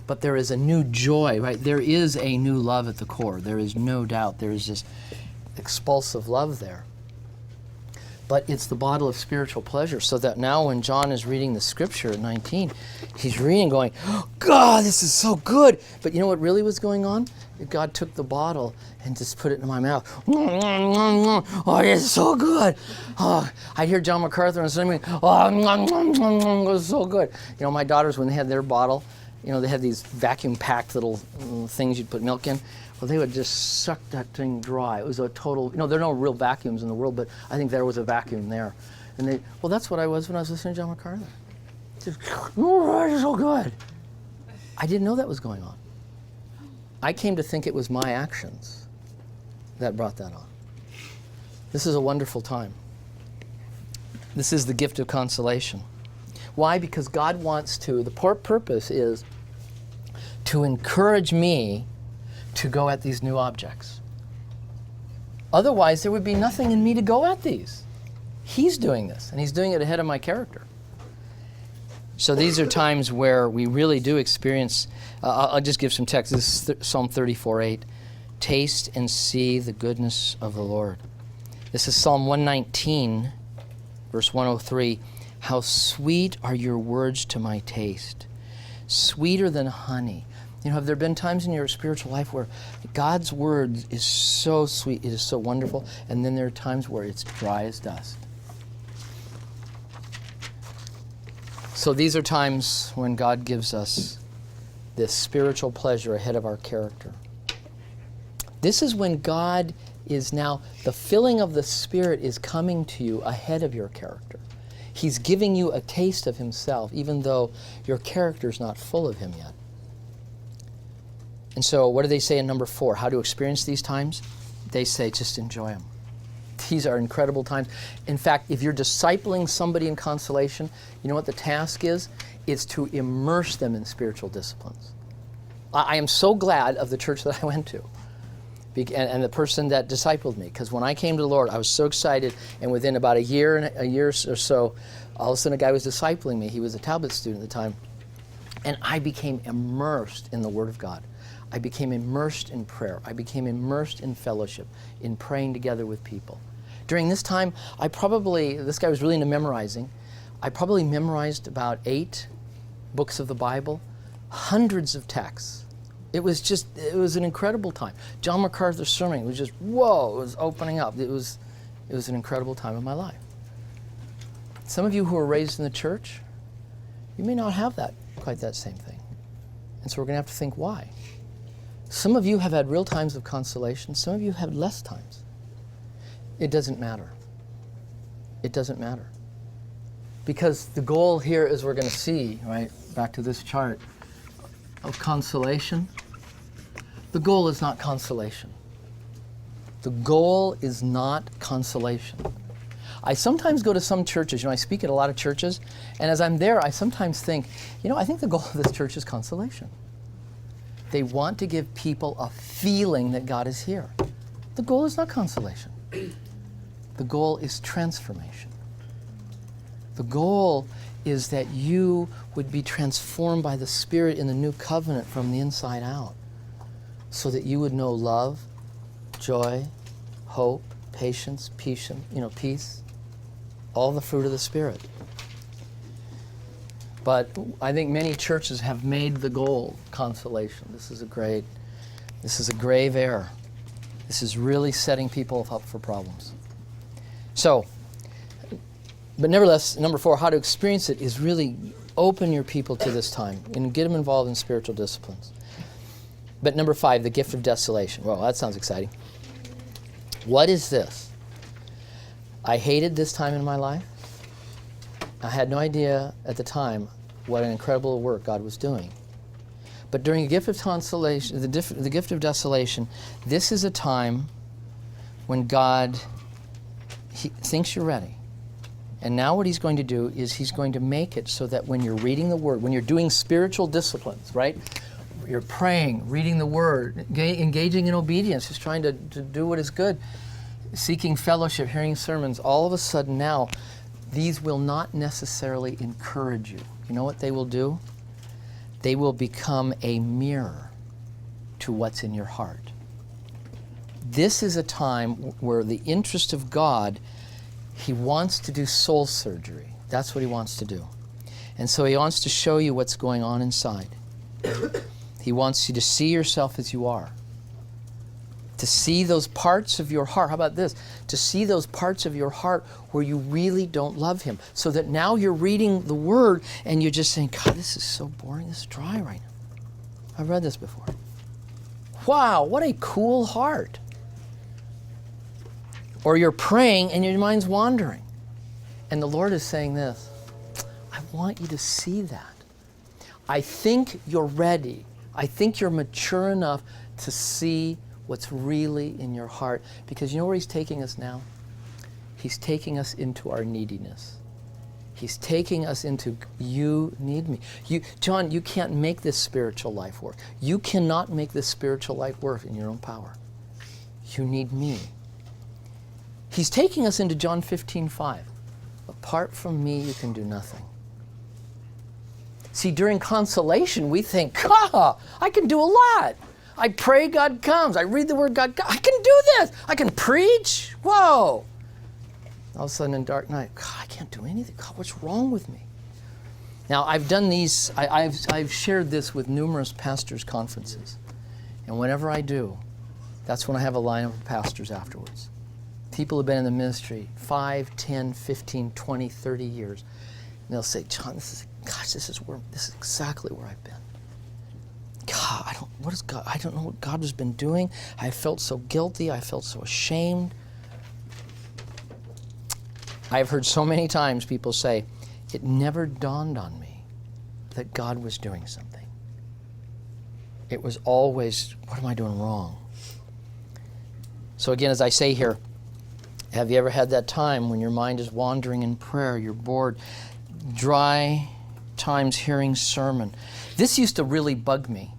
But there is a new joy, right? There is a new love at the core. There is no doubt. There is this expulsive love there. But it's the bottle of spiritual pleasure, so that now when John is reading the scripture at 19, he's reading going, oh, God, this is so good. But you know what really was going on? God took the bottle and just put it in my mouth. Oh, it's so good. Oh, I'd hear John MacArthur and something, oh, it was so good. You know, my daughters, when they had their bottle, they had these vacuum-packed little things you'd put milk in. Well, they would just suck that thing dry. It was a total, there are no real vacuums in the world, but I think there was a vacuum there. And that's what I was when I was listening to John MacArthur. Just, oh, it's so good. I didn't know that was going on. I came to think it was my actions that brought that on. This is a wonderful time. This is the gift of consolation. Why? Because God wants to, the purpose is to encourage me to go at these new objects. Otherwise, there would be nothing in me to go at these. He's doing this, and he's doing it ahead of my character. So these are times where we really do experience, I'll just give some text. This is Psalm 34:8. Taste and see the goodness of the Lord. This is Psalm 119, verse 103. How sweet are your words to my taste, sweeter than honey. Have there been times in your spiritual life where God's word is so sweet, it is so wonderful, and then there are times where it's dry as dust? So these are times when God gives us this spiritual pleasure ahead of our character. This is when God is now, the filling of the Spirit is coming to you ahead of your character. He's giving you a taste of himself, even though your character's not full of him yet. And so what do they say in number 4? How to experience these times? They say just enjoy them. These are incredible times. In fact, if you're discipling somebody in consolation, you know what the task is? It's to immerse them in spiritual disciplines. I am so glad of the church that I went to and the person that discipled me, because when I came to the Lord, I was so excited, and within about a year or so, all of a sudden a guy was discipling me. He was a Talbot student at the time, and I became immersed in the Word of God. I became immersed in prayer. I became immersed in fellowship, in praying together with people. During this time, this guy was really into memorizing. I probably memorized about 8 books of the Bible, hundreds of texts. It was an incredible time. John MacArthur's sermon was just, whoa, it was opening up. It was an incredible time of my life. Some of you who were raised in the church, you may not have quite that same thing. And so we're going to have to think why. Some of you have had real times of consolation. Some of you have less times. It doesn't matter. It doesn't matter. Because the goal here is we're going to see, right, back to this chart, of consolation. The goal is not consolation. The goal is not consolation. I sometimes go to some churches, I speak at a lot of churches, and as I'm there, I sometimes think, I think the goal of this church is consolation. They want to give people a feeling that God is here. The goal is not consolation. The goal is transformation. The goal is that you would be transformed by the Spirit in the new covenant from the inside out, so that you would know love, joy, hope, patience, peace, all the fruit of the Spirit. But I think many churches have made the goal consolation. This is a grave error. This is really setting people up for problems. So, but nevertheless, number 4, how to experience it is really open your people to this time and get them involved in spiritual disciplines. But number 5, the gift of desolation. Well, that sounds exciting. What is this? I hated this time in my life. I had no idea at the time what an incredible work God was doing. But during the gift of consolation, the gift of desolation, this is a time when God He thinks you're ready. And now what He's going to do is He's going to make it so that when you're reading the Word, when you're doing spiritual disciplines, right? You're praying, reading the Word, engaging in obedience, just trying to do what is good, seeking fellowship, hearing sermons, all of a sudden now, these will not necessarily encourage you. You know what they will do? They will become a mirror to what's in your heart. This is a time where the interest of God, He wants to do soul surgery. That's what He wants to do. And so He wants to show you what's going on inside. He wants you to see yourself as you are. To see those parts of your heart. How about this? To see those parts of your heart where you really don't love Him. So that now you're reading the Word and you're just saying, God, this is so boring. This is dry right now. I've read this before. Wow, what a cool heart. Or you're praying and your mind's wandering. And the Lord is saying this, I want you to see that. I think you're ready. I think you're mature enough to see what's really in your heart. Because you know where He's taking us now? He's taking us into our neediness. He's taking us into, you need me. John, you can't make this spiritual life work. You cannot make this spiritual life work in your own power. You need me. He's taking us into John 15:5. Apart from me, you can do nothing. See, during consolation, we think, I can do a lot. I pray, God comes. I read the Word, God comes. I can do this. I can preach. Whoa. All of a sudden in dark night, God, I can't do anything. God, what's wrong with me? Now, I've done these, I've shared this with numerous pastors' conferences. And whenever I do, that's when I have a line of pastors afterwards. People have been in the ministry 5, 10, 15, 20, 30 years. And they'll say, John, this is exactly where I've been. God, I don't know what God has been doing. I felt so guilty. I felt so ashamed. I've heard so many times people say, it never dawned on me that God was doing something. It was always, what am I doing wrong? So again, as I say here, have you ever had that time when your mind is wandering in prayer, you're bored, dry times hearing sermon? This used to really bug me.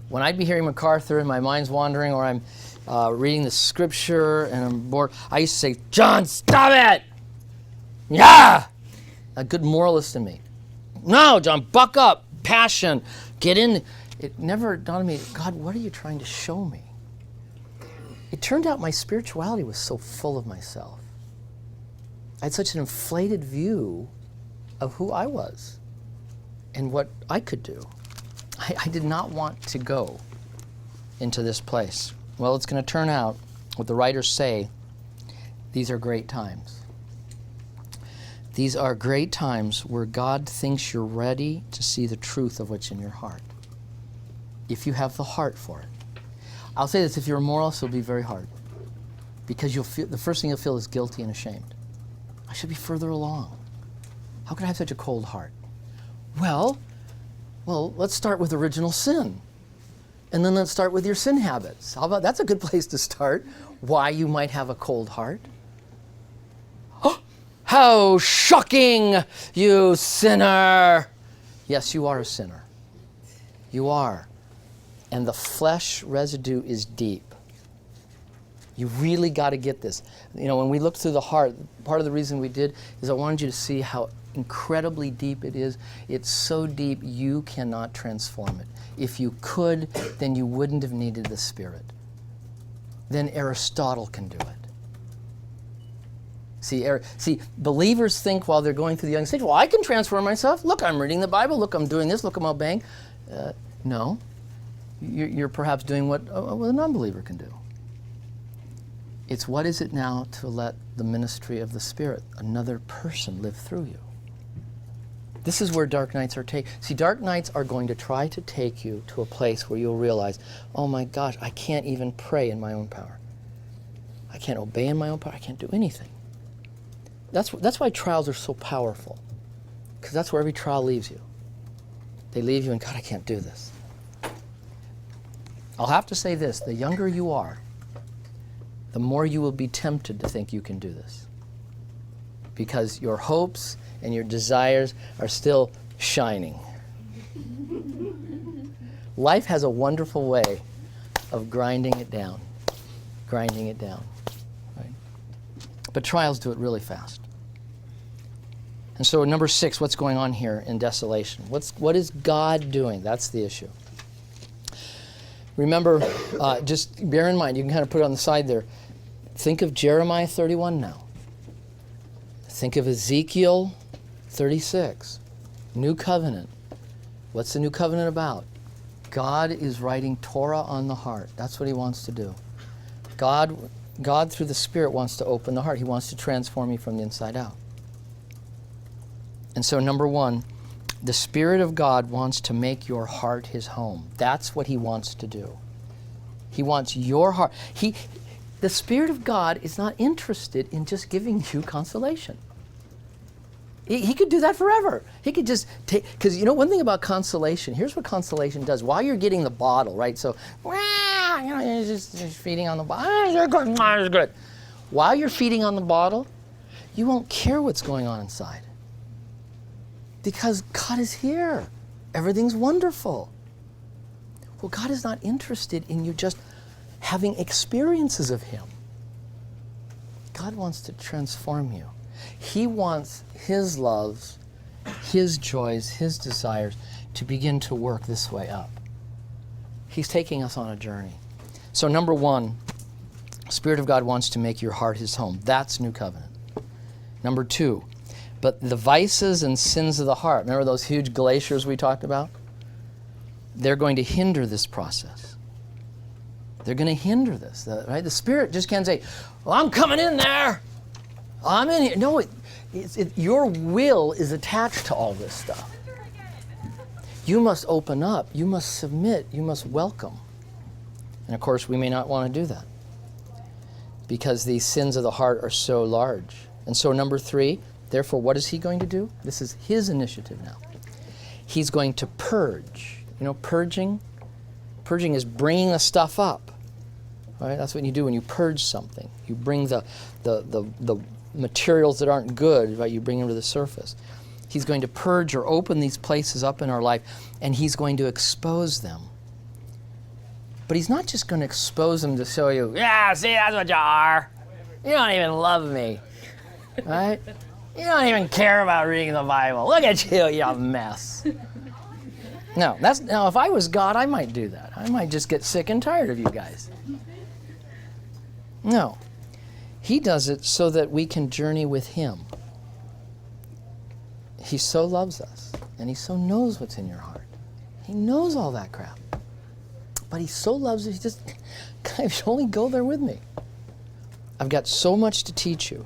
When I'd be hearing MacArthur and my mind's wandering, or I'm reading the scripture and I'm bored, I used to say, John, stop it! Yeah! A good moralist in me. No, John, buck up, passion, get in. It never dawned on me, God, what are you trying to show me? It turned out my spirituality was so full of myself. I had such an inflated view of who I was and what I could do. I did not want to go into this place. Well, it's going to turn out, what the writers say, these are great times. These are great times where God thinks you're ready to see the truth of what's in your heart. if you have the heart for it. I'll say this, if you're immoral, it'll be very hard. Because you'll feel, the first thing you'll feel is guilty and ashamed. I should be further along. How could I have such a cold heart? Well, let's start with original sin. And then let's start with your sin habits. How about, that's a good place to start. Why you might have a cold heart. Oh, how shocking, you sinner! Yes, you are a sinner. You are. And the flesh residue is deep. You really got to get this. You know, when we looked through the heart, part of the reason we did is I wanted you to see how incredibly deep it is. It's so deep you cannot transform it. If you could, then you wouldn't have needed the Spirit. Then Aristotle can do it. See, believers think while they're going through the young stage, well, I can transform myself. Look, I'm reading the Bible. Look, I'm doing this. Look, I'm obeying. No. You're perhaps doing what a non-believer can do. It's what is it now to let the ministry of the Spirit, another person, live through you. This is where dark nights are taken. See, dark nights are going to try to take you to a place where you'll realize, oh my gosh, I can't even pray in my own power. I can't obey in my own power. I can't do anything. That's why trials are so powerful, because that's where every trial leaves you. They leave you and, God, I can't do this. I'll have to say this, the younger you are, the more you will be tempted to think you can do this. Because your hopes and your desires are still shining. Life has a wonderful way of grinding it down. Right? But trials do it really fast. And so number 6, what's going on here in desolation? What is God doing? That's the issue. Remember, just bear in mind, you can kind of put it on the side there. Think of Jeremiah 31 now. Think of Ezekiel 36. New covenant. What's the new covenant about? God is writing Torah on the heart. That's what he wants to do. God through the Spirit wants to open the heart. He wants to transform you from the inside out. And so number 1, the Spirit of God wants to make your heart his home. That's what he wants to do. He wants your heart. The Spirit of God is not interested in just giving you consolation. He could do that forever. He could just take, because you know one thing about consolation, here's what consolation does. While you're getting the bottle, right? So, you're just feeding on the bottle. It's good. While you're feeding on the bottle, you won't care what's going on inside. Because God is here. Everything's wonderful. Well, God is not interested in you just having experiences of him. God wants to transform you. He wants his loves, his joys, his desires to begin to work this way up. He's taking us on a journey. So number 1, Spirit of God wants to make your heart his home. That's new covenant. Number 2, but the vices and sins of the heart, remember those huge glaciers we talked about? They're going to hinder this process. They're going to hinder this, right? The Spirit just can't say, well, I'm coming in there. I'm in here. No, your will is attached to all this stuff. You must open up. You must submit. You must welcome. And of course, we may not want to do that because these sins of the heart are so large. And so number 3, therefore, what is he going to do? This is his initiative now. He's going to purge. You know, purging? Purging is bringing the stuff up. Right? That's what you do when you purge something. You bring the materials that aren't good, right? You bring them to the surface. He's going to purge or open these places up in our life, and he's going to expose them. But he's not just going to expose them to show you, yeah, see, that's what you are. You don't even love me. Right? You don't even care about reading the Bible. Look at you, you mess. No, now if I was God, I might do that. I might just get sick and tired of you guys. No. He does it so that we can journey with him. He so loves us, and he so knows what's in your heart. He knows all that crap. But he so loves us, he just, guys, only go there with me. I've got so much to teach you.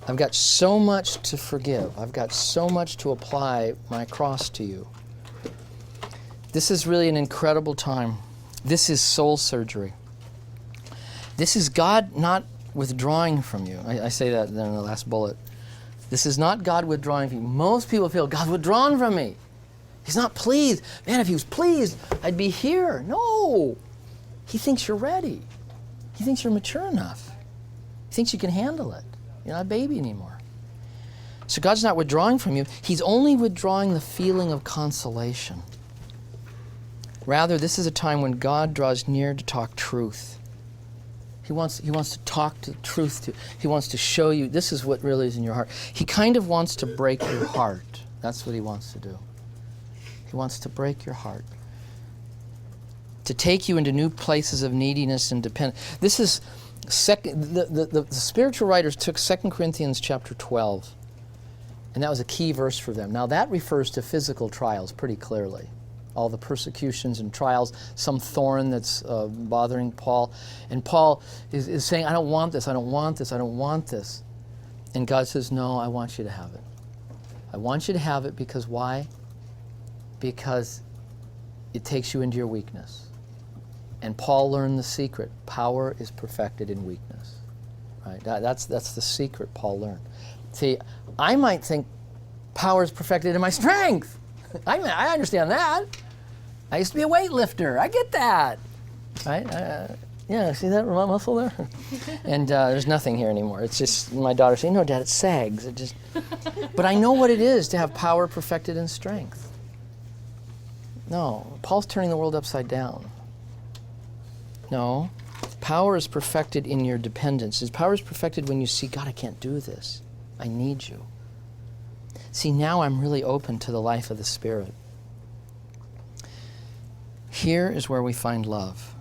I've got so much to forgive. I've got so much to apply my cross to you. This is really an incredible time. This is soul surgery. This is God not withdrawing from you. I say that then in the last bullet. This is not God withdrawing from you. Most people feel, God's withdrawn from me. He's not pleased. Man, if he was pleased, I'd be here. No. He thinks you're ready. He thinks you're mature enough. He thinks you can handle it. You're not a baby anymore. So God's not withdrawing from you. He's only withdrawing the feeling of consolation. Rather, this is a time when God draws near to talk truth. He wants to talk to truth to. He wants to show you this is what really is in your heart. He kind of wants to break your heart. That's what he wants to do. He wants to break your heart. To take you into new places of neediness and dependence. This is the spiritual writers took 2 Corinthians chapter 12, and that was a key verse for them. Now that refers to physical trials pretty clearly. All the persecutions and trials, some thorn that's bothering Paul. And Paul is saying, I don't want this, I don't want this, I don't want this. And God says, no, I want you to have it. I want you to have it because why? Because it takes you into your weakness. And Paul learned the secret. Power is perfected in weakness. Right? That's the secret Paul learned. See, I might think power is perfected in my strength. I understand that. I used to be a weightlifter. I get that. Right? Yeah, see that muscle there? And there's nothing here anymore. It's just my daughter saying, no, Dad, it sags. It just. But I know what it is to have power perfected in strength. No, Paul's turning the world upside down. No, power is perfected in your dependence. His power is perfected when you see, God, I can't do this. I need you. See, now I'm really open to the life of the Spirit. Here is where we find love.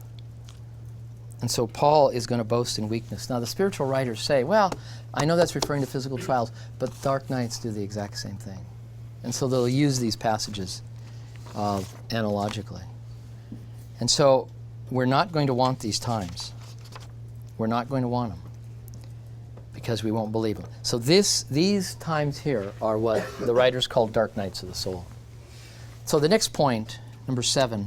And so Paul is going to boast in weakness. Now, the spiritual writers say, well, I know that's referring to physical trials, but dark nights do the exact same thing. And so they'll use these passages analogically. And so we're not going to want these times. We're not going to want them because we won't believe them. So these times here are what the writers call dark nights of the soul. So the next point, number 7,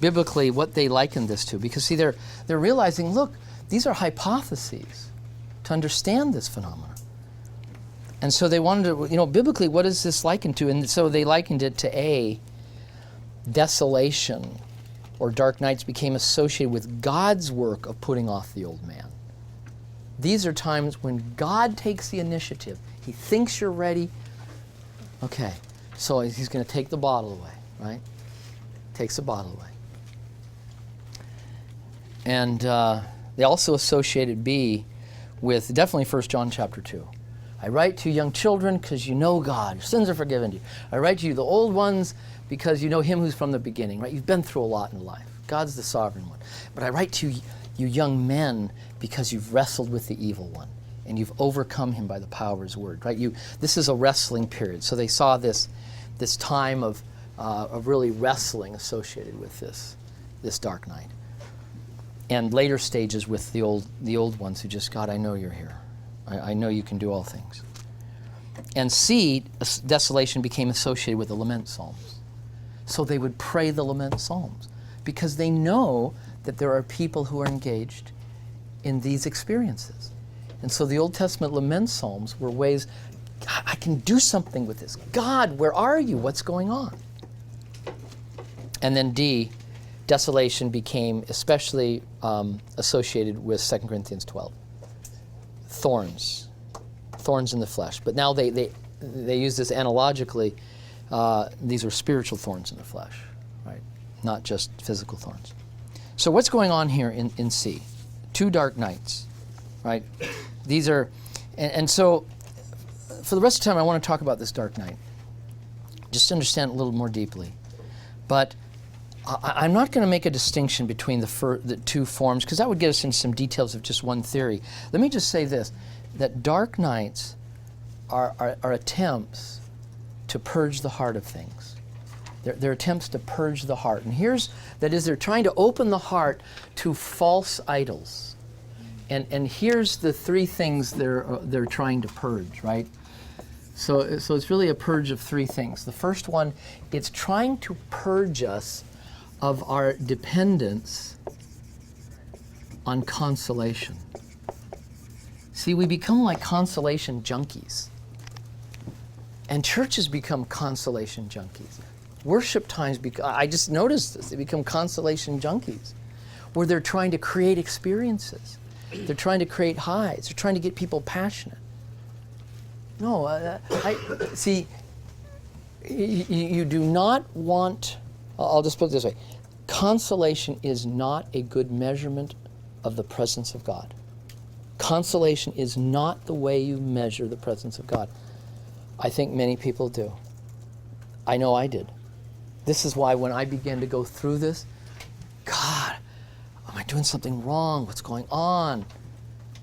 biblically what they liken this to, because see they're realizing, look, these are hypotheses to understand this phenomenon. And so they wanted to, biblically, what is this likened to? And so they likened it to desolation or dark nights became associated with God's work of putting off the old man. These are times when God takes the initiative. He thinks you're ready. Okay, so he's going to take the bottle away, right? Takes the bottle away. And they also associated B with definitely 1 John chapter 2. I write to you young children because you know God. Your sins are forgiven to you. I write to you the old ones because you know him who's from the beginning, right? You've been through a lot in life. God's the sovereign one. But I write to you young men because you've wrestled with the evil one and you've overcome him by the power of his word, right? This is a wrestling period. So they saw this time of really wrestling associated with this dark night. And later stages with the old ones who just, God, I know you're here. I know you can do all things. And C, desolation became associated with the lament psalms. So they would pray the lament psalms because they know that there are people who are engaged in these experiences. And so the Old Testament lament psalms were ways, God, I can do something with this. God, where are you? What's going on? And then D, desolation became especially associated with 2 Corinthians 12. Thorns in the flesh. But now they use this analogically. These are spiritual thorns in the flesh, right? Not just physical thorns. So what's going on here in C? 2 dark nights, right? These are, and so for the rest of the time I want to talk about this dark night, just to understand it a little more deeply. But I'm not going to make a distinction between the two forms because that would get us into some details of just one theory. Let me just say this, that dark nights are attempts to purge the heart of things. They're attempts to purge the heart. And they're trying to open the heart to false idols. And here's the 3 things they're trying to purge, right? So it's really a purge of three things. The first one, it's trying to purge us of our dependence on consolation. See, we become like consolation junkies. And churches become consolation junkies. Worship times, I just noticed this, they become consolation junkies, where they're trying to create experiences. They're trying to create highs. They're trying to get people passionate. No, see, you do not want, I'll just put it this way, consolation is not a good measurement of the presence of God. Consolation is not the way you measure the presence of God. I think many people do. I know I did. This is why when I began to go through this, God, am I doing something wrong? What's going on?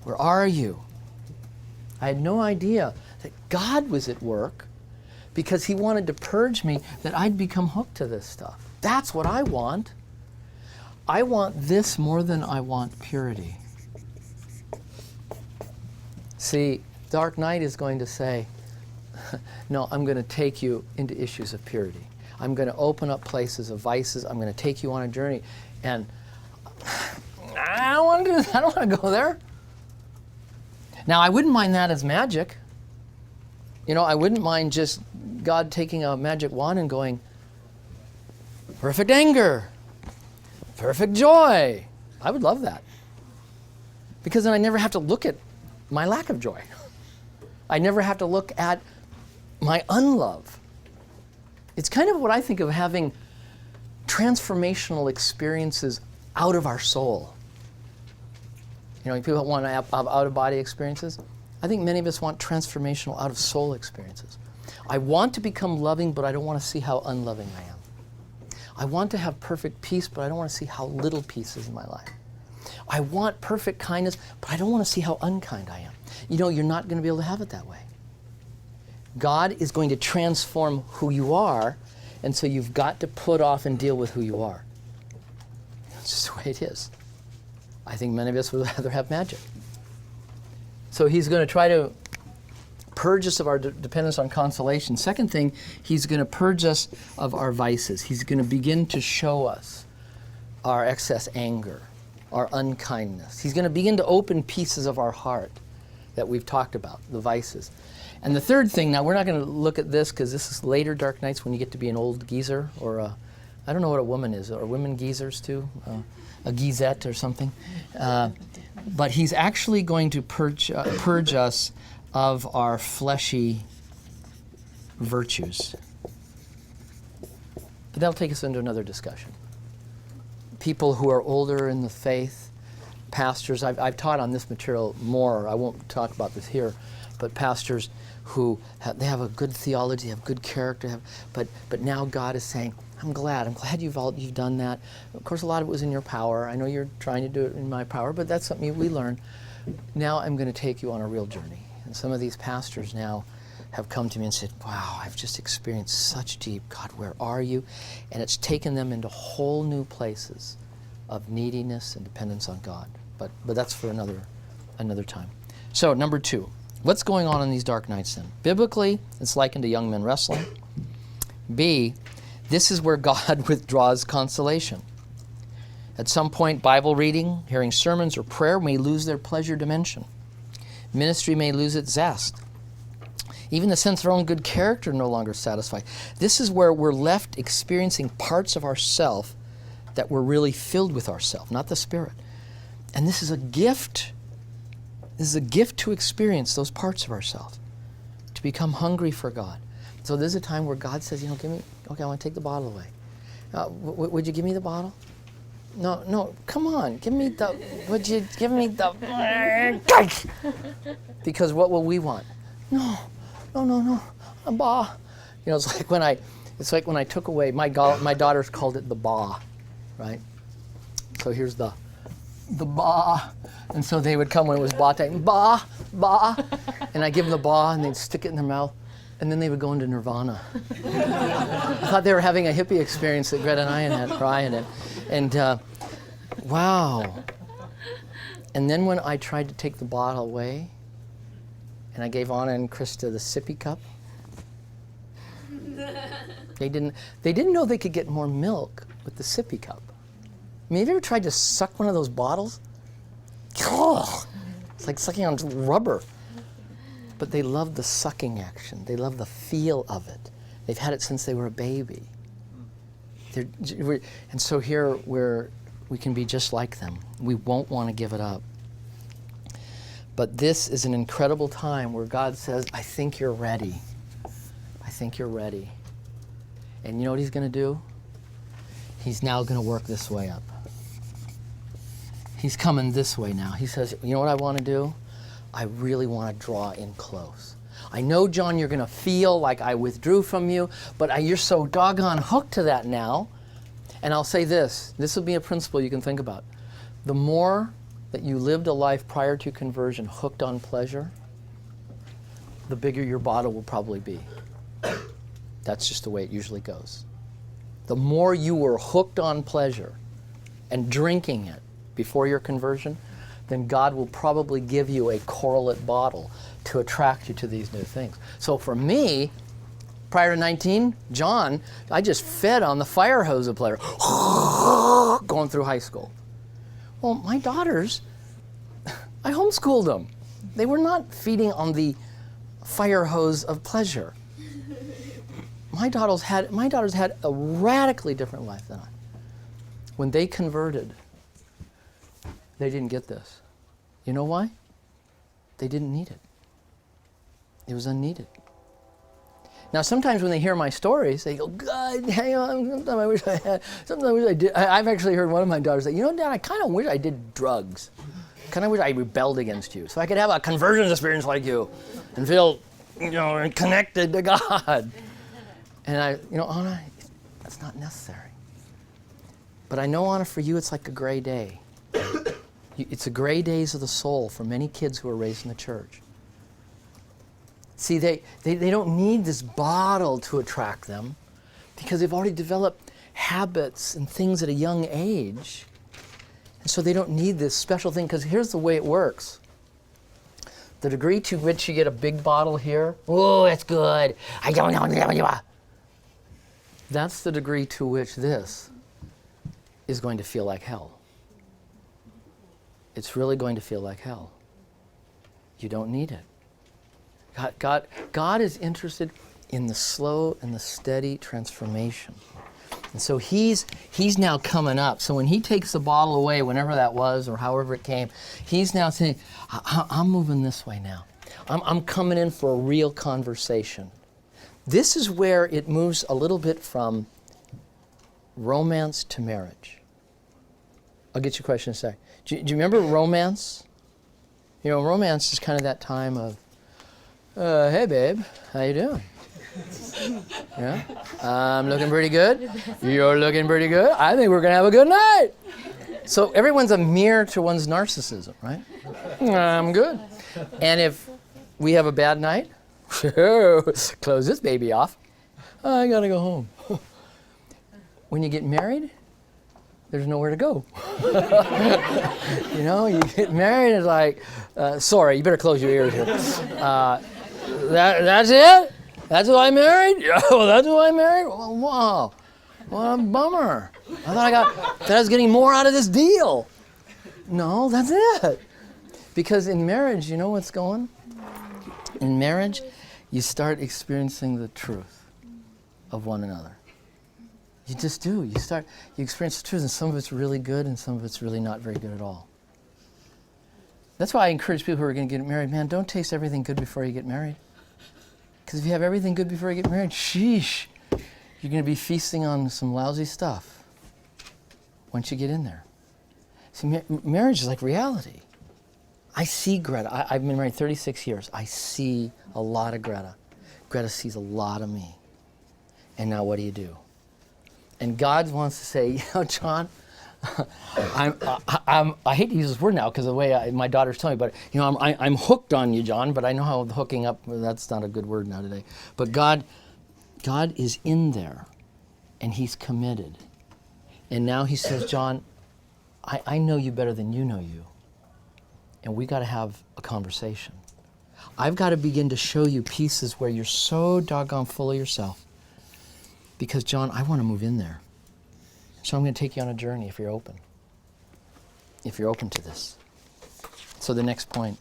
Where are you? I had no idea that God was at work because he wanted to purge me, that I'd become hooked to this stuff. That's what I want. I want this more than I want purity. See, Dark Knight is going to say, no, I'm going to take you into issues of purity. I'm going to open up places of vices. I'm going to take you on a journey. And I don't want to do that. I don't want to go there. Now, I wouldn't mind that as magic. You know, I wouldn't mind just God taking a magic wand and going, perfect anger, perfect joy. I would love that. Because then I never have to look at my lack of joy. I never have to look at my unlove. It's kind of what I think of having transformational experiences out of our soul. You know, people want to have out-of-body experiences. I think many of us want transformational out-of-soul experiences. I want to become loving, but I don't want to see how unloving I am. I want to have perfect peace, but I don't want to see how little peace is in my life. I want perfect kindness, but I don't want to see how unkind I am. You know, you're not going to be able to have it that way. God is going to transform who you are, and so you've got to put off and deal with who you are. It's just the way it is. I think many of us would rather have magic. So he's going to try to purge us of our dependence on consolation. Second thing, he's going to purge us of our vices. He's going to begin to show us our excess anger, our unkindness. He's going to begin to open pieces of our heart that we've talked about, the vices. And the third thing, now we're not going to look at this because this is later dark nights when you get to be an old geezer or I don't know what a woman is. Are women geezers too? A geezette or something? But he's actually going to purge us of our fleshy virtues. But that'll take us into another discussion. People who are older in the faith, pastors, I've taught on this material more. I won't talk about this here, but pastors who they have a good theology, have good character, but now God is saying, I'm glad you've done that. Of course, a lot of it was in your power. I know you're trying to do it in my power, but that's something we learn. Now I'm going to take you on a real journey. And some of these pastors now have come to me and said, wow, I've just experienced such deep, God, where are you? And it's taken them into whole new places of neediness and dependence on God. But that's for another time. So, number 2, what's going on in these dark nights then? Biblically, it's likened to young men wrestling. B, this is where God withdraws consolation. At some point, Bible reading, hearing sermons, or prayer may lose their pleasure dimension. Ministry may lose its zest. Even the sense of our own good character no longer satisfied. This is where we're left experiencing parts of ourself that we're really filled with ourself, not the Spirit. And this is a gift. This is a gift to experience those parts of ourselves, to become hungry for God. So there's a time where God says, okay, I want to take the bottle away. Would you give me the bottle? No, come on, would you give me the, because what will we want? No, a ba. You know, it's like when I took away, my daughters called it the ba, right? So here's the ba, and so they would come when it was ba time, ba, and I give them the ba, and they'd stick it in their mouth, and then they would go into nirvana. I thought they were having a hippie experience that Greta and I had, and wow. And then when I tried to take the bottle away, and I gave Anna and Krista the sippy cup, They didn't know they could get more milk with the sippy cup. I mean, have you ever tried to suck one of those bottles? It's like sucking on rubber. But they love the sucking action. They love the feel of it. They've had it since they were a baby. And so here we can be just like them. We won't want to give it up. But this is an incredible time where God says, I think you're ready. I think you're ready. And you know what he's going to do? He's now going to work this way up. He's coming this way now. He says, you know what I want to do? I really want to draw in close. I know, John, you're going to feel like I withdrew from you, but you're so doggone hooked to that now. And I'll say this. This will be a principle you can think about. The more that you lived a life prior to conversion hooked on pleasure, the bigger your bottle will probably be. That's just the way it usually goes. The more you were hooked on pleasure and drinking it before your conversion, then God will probably give you a correlate bottle to attract you to these new things. So for me, prior to 19, John, I just fed on the fire hose of pleasure, going through high school. Well, my daughters, I homeschooled them. They were not feeding on the fire hose of pleasure. My daughters had a radically different life than I. When they converted, they didn't get this. You know why? They didn't need it. It was unneeded. Now, sometimes when they hear my stories, they go, God, hang on, sometimes I wish I had, sometimes I wish I did. I've actually heard one of my daughters say, you know, Dad, I kind of wish I did drugs. Kind of wish I rebelled against you so I could have a conversion experience like you and feel, connected to God. And Anna, that's not necessary. But I know, Anna, for you, it's like a gray day. It's the gray days of the soul for many kids who are raised in the church. See, they don't need this bottle to attract them because they've already developed habits and things at a young age. And so they don't need this special thing, because here's the way it works. The degree to which you get a big bottle here, oh, it's good. I don't know. That's the degree to which this is going to feel like hell. It's really going to feel like hell. You don't need it. God is interested in the slow and the steady transformation. And so he's now coming up. So when he takes the bottle away, whenever that was or however it came, he's now saying, I'm moving this way now. I'm coming in for a real conversation. This is where it moves a little bit from romance to marriage. I'll get your question in a sec. Do you remember romance? Romance is kind of that time of, hey babe, how you doing? Yeah, I'm looking pretty good. You're looking pretty good. I think we're gonna have a good night. So everyone's a mirror to one's narcissism, right? I'm good. And if we have a bad night, close this baby off. I gotta go home. When you get married, there's nowhere to go. You get married, it's like, sorry, you better close your ears here. That's it? That's who I married? Oh, that's who I married? Well, wow, what a bummer. I thought I was getting more out of this deal. No, that's it. Because in marriage, you know what's going? In marriage, you start experiencing the truth of one another. You just do. You experience the truth, and some of it's really good, and some of it's really not very good at all. That's why I encourage people who are going to get married, man, don't taste everything good before you get married. Because if you have everything good before you get married, sheesh, you're going to be feasting on some lousy stuff once you get in there. See, marriage is like reality. I see Greta. I've been married 36 years. I see a lot of Greta. Greta sees a lot of me. And now what do? And God wants to say, John, I hate to use this word now because of the way my daughter's telling me, but I'm hooked on you, John. But I know how hooking up, that's not a good word now today. But God is in there, and He's committed. And now He says, John, I know you better than you know you, and we got to have a conversation. I've got to begin to show you pieces where you're so doggone full of yourself because, John, I want to move in there. So I'm going to take you on a journey if you're open. If you're open to this. So the next point.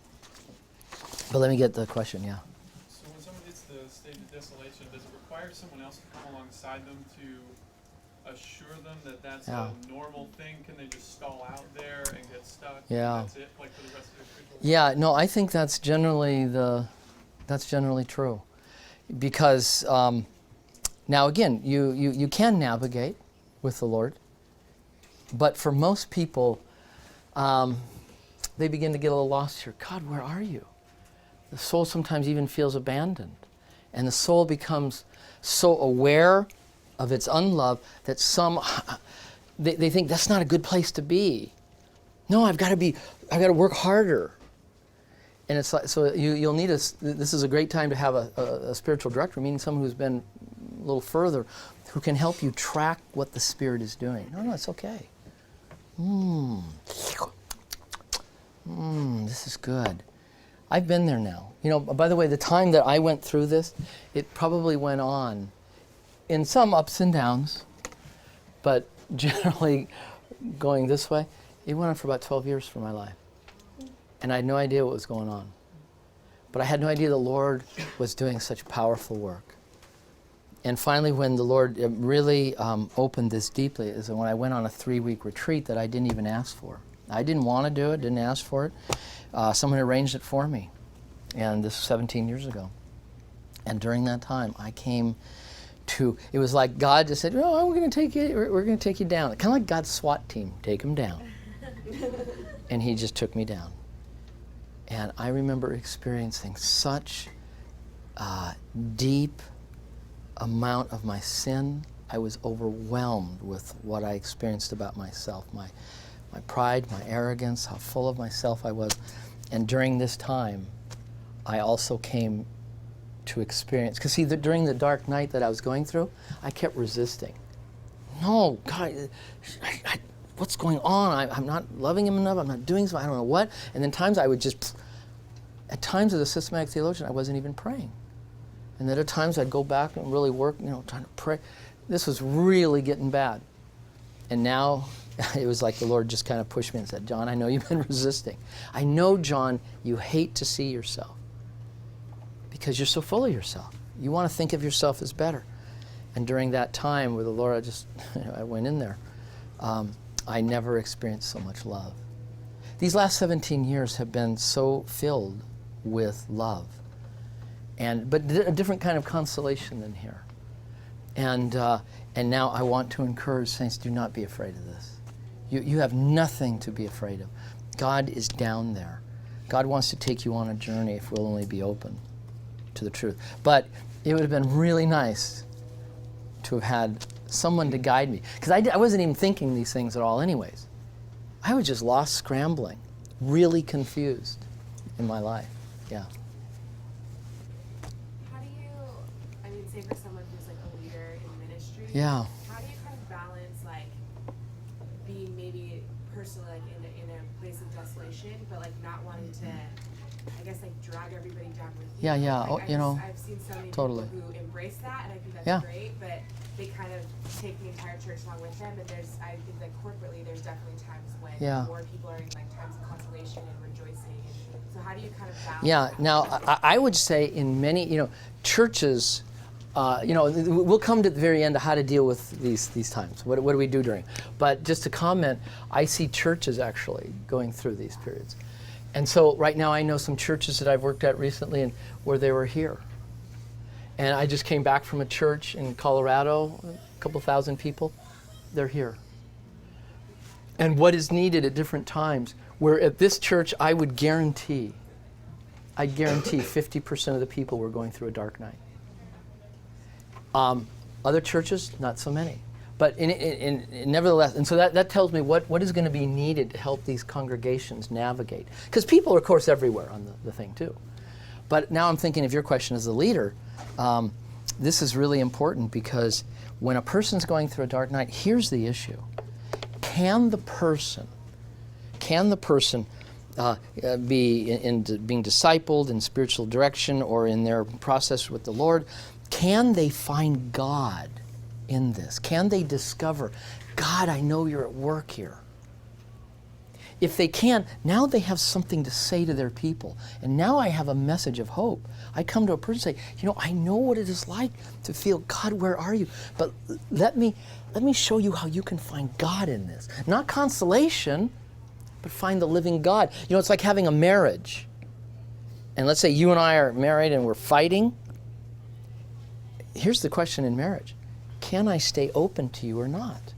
But let me get the question, yeah. So when someone hits the stage of desolation, does it require someone else to come alongside them to assure them that that's Yeah. a normal thing? Can they just stall out there and get stuck? Yeah. And that's it, like for the rest of their spiritual life? Yeah, no, I think that's generally true. Because now again, you can navigate with the Lord, but for most people, they begin to get a little lost here. God, where are you? The soul sometimes even feels abandoned, and the soul becomes so aware of its unlove that they think that's not a good place to be. No, I've got to work harder. And it's like, so you'll need this is a great time to have a spiritual director, meaning someone who's been a little further, who can help you track what the Spirit is doing. No, it's okay. This is good. I've been there now. You know, by the way, the time that I went through this, it probably went on in some ups and downs, but generally going this way, it went on for about 12 years for my life. And I had no idea what was going on. But I had no idea the Lord was doing such powerful work. And finally, when the Lord really opened this deeply, is when I went on a 3-week retreat that I didn't even ask for. I didn't want to do it, didn't ask for it. Someone arranged it for me. And this was 17 years ago. And during that time, I came to, it was like God just said, oh, we're going to take you down. Kind of like God's SWAT team, take him down. And he just took me down. And I remember experiencing such a deep amount of my sin. I was overwhelmed with what I experienced about myself, my pride, my arrogance, how full of myself I was. And during this time, I also came to experience, because see, during the dark night that I was going through, I kept resisting. No, God, what's going on? I'm not loving him enough. I'm not doing so. I don't know what. And then times I would just, at times as a systematic theologian, I wasn't even praying. And then at times I'd go back and really work, trying to pray. This was really getting bad. And now it was like the Lord just kind of pushed me and said, John, I know you've been resisting. I know, John, you hate to see yourself because you're so full of yourself. You want to think of yourself as better. And during that time where the Lord, I went in there, I never experienced so much love. These last 17 years have been so filled with love, but a different kind of consolation than here. And now I want to encourage saints, do not be afraid of this. You have nothing to be afraid of. God is down there. God wants to take you on a journey if we'll only be open to the truth. But it would have been really nice to have had someone to guide me. Because I wasn't even thinking these things at all anyways. I was just lost, scrambling, really confused in my life. Yeah. How do you, say for someone who's like a leader in ministry, Yeah. how do you kind of balance like being maybe personally like in a place of desolation, but like not wanting to, I guess like drag everybody down with you? Yeah. Like, I've seen so many Totally. people who embrace that, and I think that's Yeah. great, but they kind of take the entire church along with them, and I think that corporately there's definitely times when Yeah. more people are in like times of consolation and rejoicing. So how do you kind of balance Yeah. that? Now, I would say in many, churches, we'll come to the very end of how to deal with these times. What do we do during? But just to comment, I see churches actually going through these periods. And so right now I know some churches that I've worked at recently and where they were here. And I just came back from a church in Colorado, a couple thousand people. They're here. And what is needed at different times, where at this church I guarantee 50% of the people were going through a dark night. Other churches, not so many. But nevertheless, and so that tells me what is going to be needed to help these congregations navigate. Because people are, of course, everywhere on the thing, too. But now I'm thinking of your question as a leader. This is really important because when a person's going through a dark night, here's the issue. Can the person be being discipled in spiritual direction or in their process with the Lord, can they find God in this? Can they discover, God, I know you're at work here? If they can, now they have something to say to their people. And now I have a message of hope. I come to a person and say, you know, I know what it is like to feel, God, where are you? But let me show you how you can find God in this. Not consolation, but find the living God. You know, it's like having a marriage. And let's say you and I are married and we're fighting. Here's the question in marriage. Can I stay open to you or not?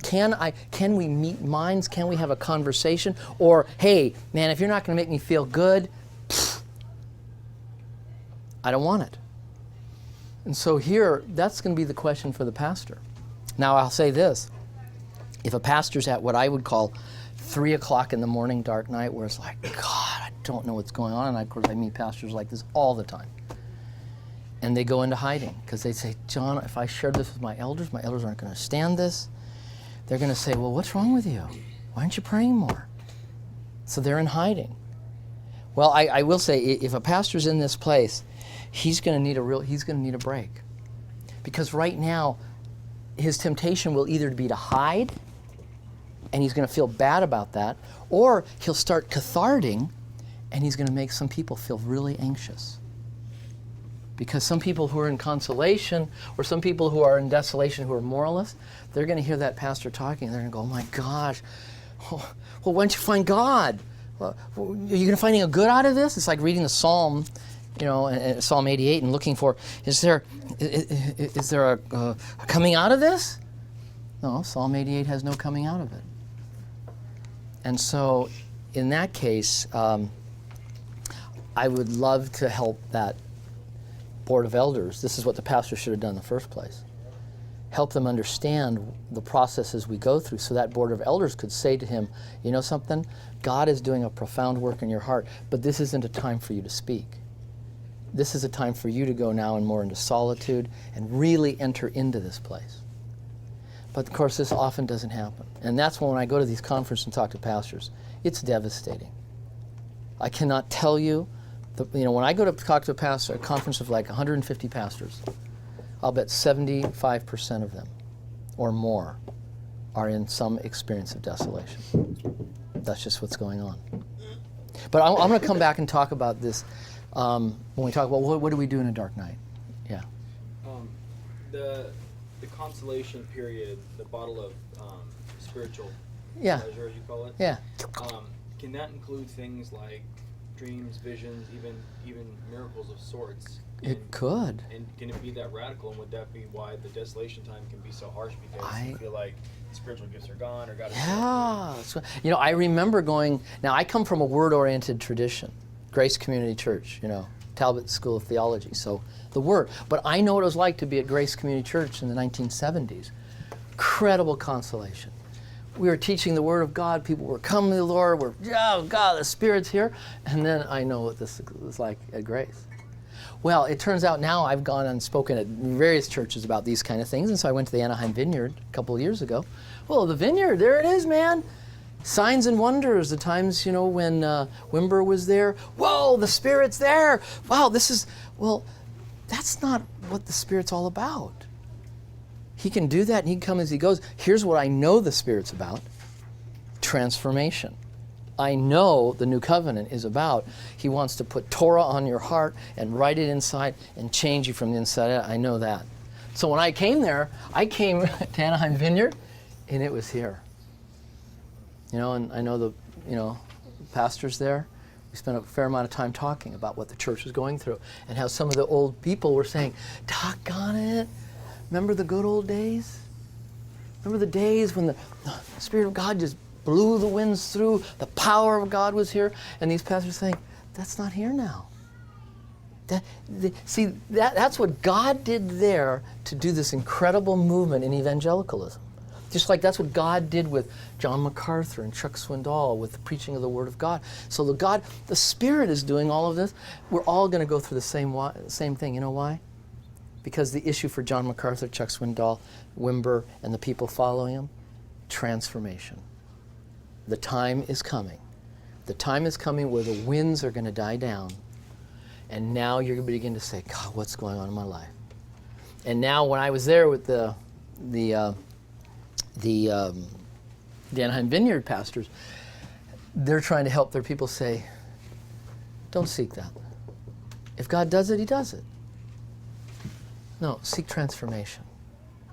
Can we meet minds? Can we have a conversation? Or, hey, man, if you're not going to make me feel good, I don't want it. And so here, that's going to be the question for the pastor. Now, I'll say this. If a pastor's at what I would call 3 o'clock in the morning, dark night, where it's like, God, I don't know what's going on. And of course, I meet pastors like this all the time. And they go into hiding because they say, John, if I share this with my elders aren't going to understand this. They're going to say, well, what's wrong with you? Why aren't you praying more? So they're in hiding. Well, I will say, if a pastor's in this place, he's going to need a break. Because right now, his temptation will either be to hide, and he's going to feel bad about that, or he'll start catharting, and he's going to make some people feel really anxious. Because some people who are in consolation, or some people who are in desolation, who are moralists, they're going to hear that pastor talking, and they're going to go, oh my gosh, well, why don't you find God? Well, are you going to find any good out of this? It's like reading the Psalm, you know, Psalm 88, and looking for, is there a coming out of this? No, Psalm 88 has no coming out of it. And so, in that case, I would love to help that Board of Elders. This is what the pastor should have done in the first place. Help them understand the processes we go through so that Board of Elders could say to him, you know something? God is doing a profound work in your heart, but this isn't a time for you to speak. This is a time for you to go now and more into solitude and really enter into this place. But of course, this often doesn't happen. And that's when I go to these conferences and talk to pastors, it's devastating. I cannot tell you, when I go to talk to a pastor, a conference of like 150 pastors, I'll bet 75% of them or more are in some experience of desolation. That's just what's going on. But I'm going to come back and talk about this when we talk about what do we do in a dark night. Yeah. The consolation period, the bottle of spiritual pleasure, as you call it. Yeah. Can that include things like dreams, visions, even miracles of sorts? It could. And can it be that radical? And would that be why the desolation time can be so harsh? Because you feel like the spiritual gifts are gone, or God is so, I remember going. Now I come from a word-oriented tradition, Grace Community Church. Talbot School of Theology. So the Word. But I know what it was like to be at Grace Community Church in the 1970s. Incredible consolation. We were teaching the Word of God. People were coming to the Lord. Oh God, the Spirit's here. And then I know what this was like at Grace. Well, it turns out now I've gone and spoken at various churches about these kind of things. And so I went to the Anaheim Vineyard a couple of years ago. Well, the Vineyard, there it is, man. Signs and wonders, the times, when Wimber was there. Whoa, the Spirit's there. Wow, that's not what the Spirit's all about. He can do that and he can come as he goes. Here's what I know the Spirit's about. Transformation. I know the new covenant is about. He wants to put Torah on your heart and write it inside and change you from the inside out. I know that. So when I came there, I came to Anaheim Vineyard and it was here. And I know the, pastors there. We spent a fair amount of time talking about what the church was going through and how some of the old people were saying, doggone it, remember the good old days? Remember the days when the Spirit of God just blew the winds through, the power of God was here? And these pastors saying, that's not here now. That's what God did there to do this incredible movement in evangelicalism. Just like that's what God did with John MacArthur and Chuck Swindoll with the preaching of the Word of God. So the Spirit is doing all of this. We're all going to go through the same thing. You know why? Because the issue for John MacArthur, Chuck Swindoll, Wimber, and the people following him, transformation. The time is coming. The time is coming where the winds are going to die down. And now you're going to begin to say, God, what's going on in my life? And now when I was there with the Anaheim Vineyard pastors, they're trying to help their people say, don't seek that. If God does it, he does it. No, seek transformation.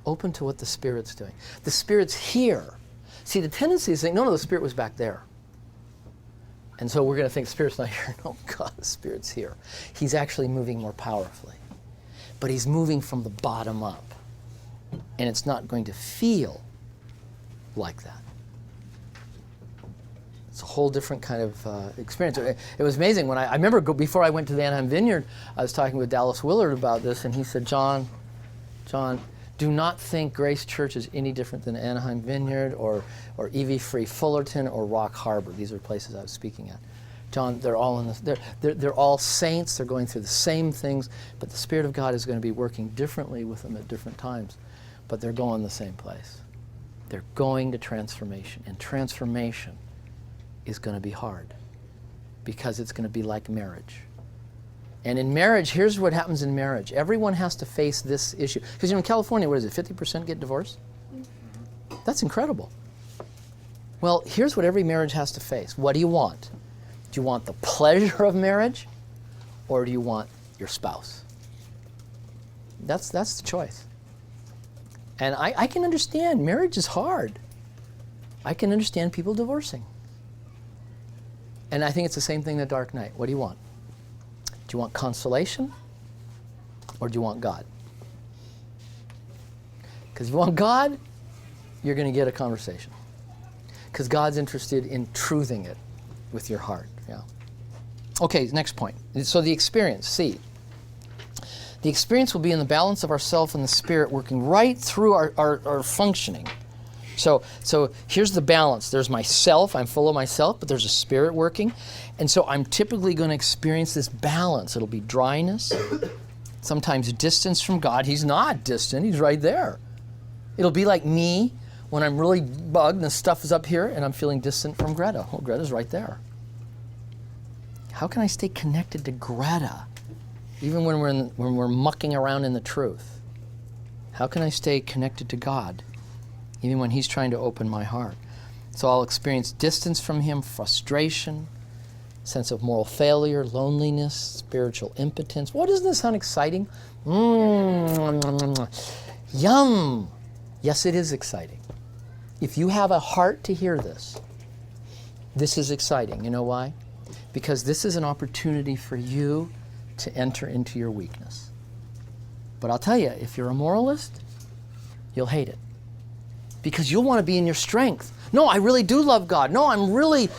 Open to what the Spirit's doing. The Spirit's here. See, the tendency is to think, no, the Spirit was back there. And so we're going to think the Spirit's not here. No, God, the Spirit's here. He's actually moving more powerfully. But he's moving from the bottom up. And it's not going to feel like that. It's a whole different kind of experience. It was amazing when I remember before I went to the Anaheim Vineyard, I was talking with Dallas Willard about this, and he said, John, do not think Grace Church is any different than Anaheim Vineyard or EV Free Fullerton or Rock Harbor. These are places I was speaking at. John, they're all in this. They're all saints. They're going through the same things, but the Spirit of God is going to be working differently with them at different times. But they're going the same place. They're going to transformation, and transformation is going to be hard because it's going to be like marriage. And in marriage, here's what happens in marriage. Everyone has to face this issue. Because in California, what is it, 50% get divorced? That's incredible. Well, here's what every marriage has to face. What do you want? Do you want the pleasure of marriage, or do you want your spouse? That's the choice. And I can understand marriage is hard. I can understand people divorcing. And I think it's the same thing in the dark night. What do you want? Do you want consolation, or do you want God? Because if you want God, you're going to get a conversation. Because God's interested in truthing it with your heart. Yeah. Okay, next point. So the experience, C. The experience will be in the balance of ourself and the Spirit working right through our functioning. So here's the balance. There's myself, I'm full of myself, but there's a Spirit working. And so I'm typically going to experience this balance. It'll be dryness, sometimes distance from God. He's not distant, he's right there. It'll be like me when I'm really bugged and the stuff is up here and I'm feeling distant from Greta. Oh, Greta's right there. How can I stay connected to Greta, even when we're mucking around in the truth? How can I stay connected to God, even when he's trying to open my heart? So I'll experience distance from him, frustration, sense of moral failure, loneliness, spiritual impotence. What, doesn't this sound exciting? Yum! Yes, it is exciting. If you have a heart to hear this, this is exciting. You know why? Because this is an opportunity for you to enter into your weakness. But I'll tell you, if you're a moralist, you'll hate it. Because you'll want to be in your strength. No, I really do love God. No, I've really,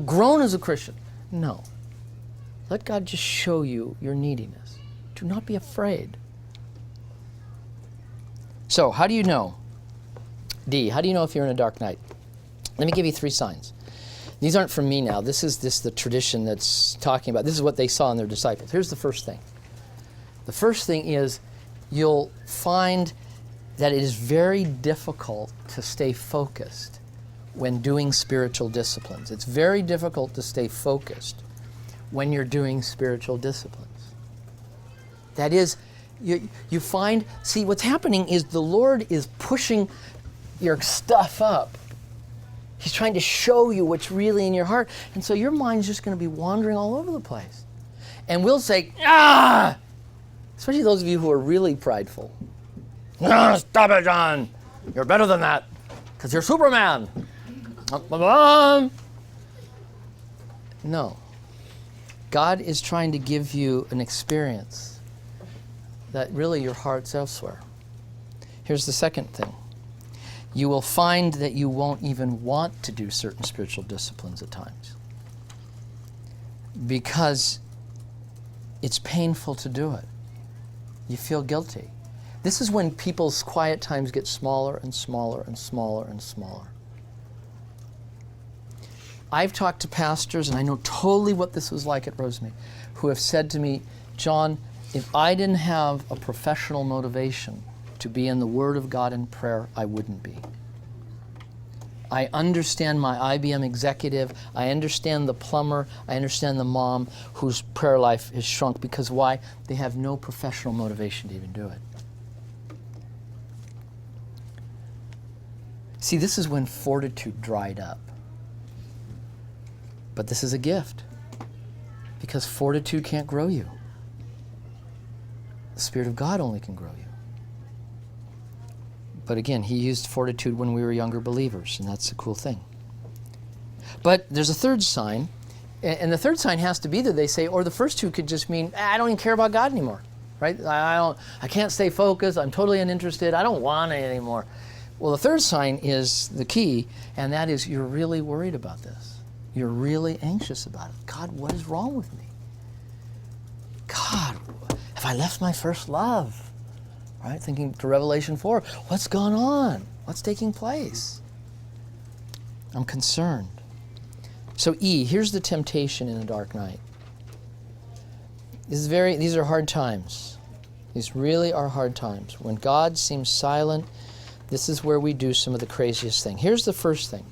grown as a Christian. No. Let God just show you your neediness. Do not be afraid. So, how do you know? D, how do you know if you're in a dark night? Let me give you 3 signs. These aren't from me now. This is the tradition that's talking about. This is what they saw in their disciples. Here's the first thing. The first thing is you'll find that it is very difficult to stay focused when doing spiritual disciplines. It's very difficult to stay focused when you're doing spiritual disciplines. That is, you find, see, what's happening is the Lord is pushing your stuff up. He's trying to show you what's really in your heart. And so your mind's just going to be wandering all over the place. And we'll say, especially those of you who are really prideful. Stop it, John. You're better than that. Because you're Superman. No. God is trying to give you an experience that really your heart's elsewhere. Here's the second thing. You will find that you won't even want to do certain spiritual disciplines at times because it's painful to do it. You feel guilty. This is when people's quiet times get smaller and smaller and smaller and smaller. I've talked to pastors, and I know totally what this was like at Rosemead, who have said to me, John, if I didn't have a professional motivation to be in the Word of God and prayer, I wouldn't be. I understand my IBM executive. I understand the plumber. I understand the mom whose prayer life has shrunk because why? They have no professional motivation to even do it. See, this is when fortitude dried up. But this is a gift because fortitude can't grow you. The Spirit of God only can grow you. But again, he used fortitude when we were younger believers, and that's a cool thing. But there's a third sign, and the third sign has to be that they say, or the first two could just mean, I don't even care about God anymore, right? I can't stay focused. I'm totally uninterested. I don't want it anymore. Well, the third sign is the key, and that is you're really worried about this. You're really anxious about it. God, what is wrong with me? God, have I left my first love? Right? Thinking to Revelation 4, what's gone on? What's taking place? I'm concerned. So E, here's the temptation in a dark night. These are hard times. These really are hard times. When God seems silent, this is where we do some of the craziest thing. Here's the first thing.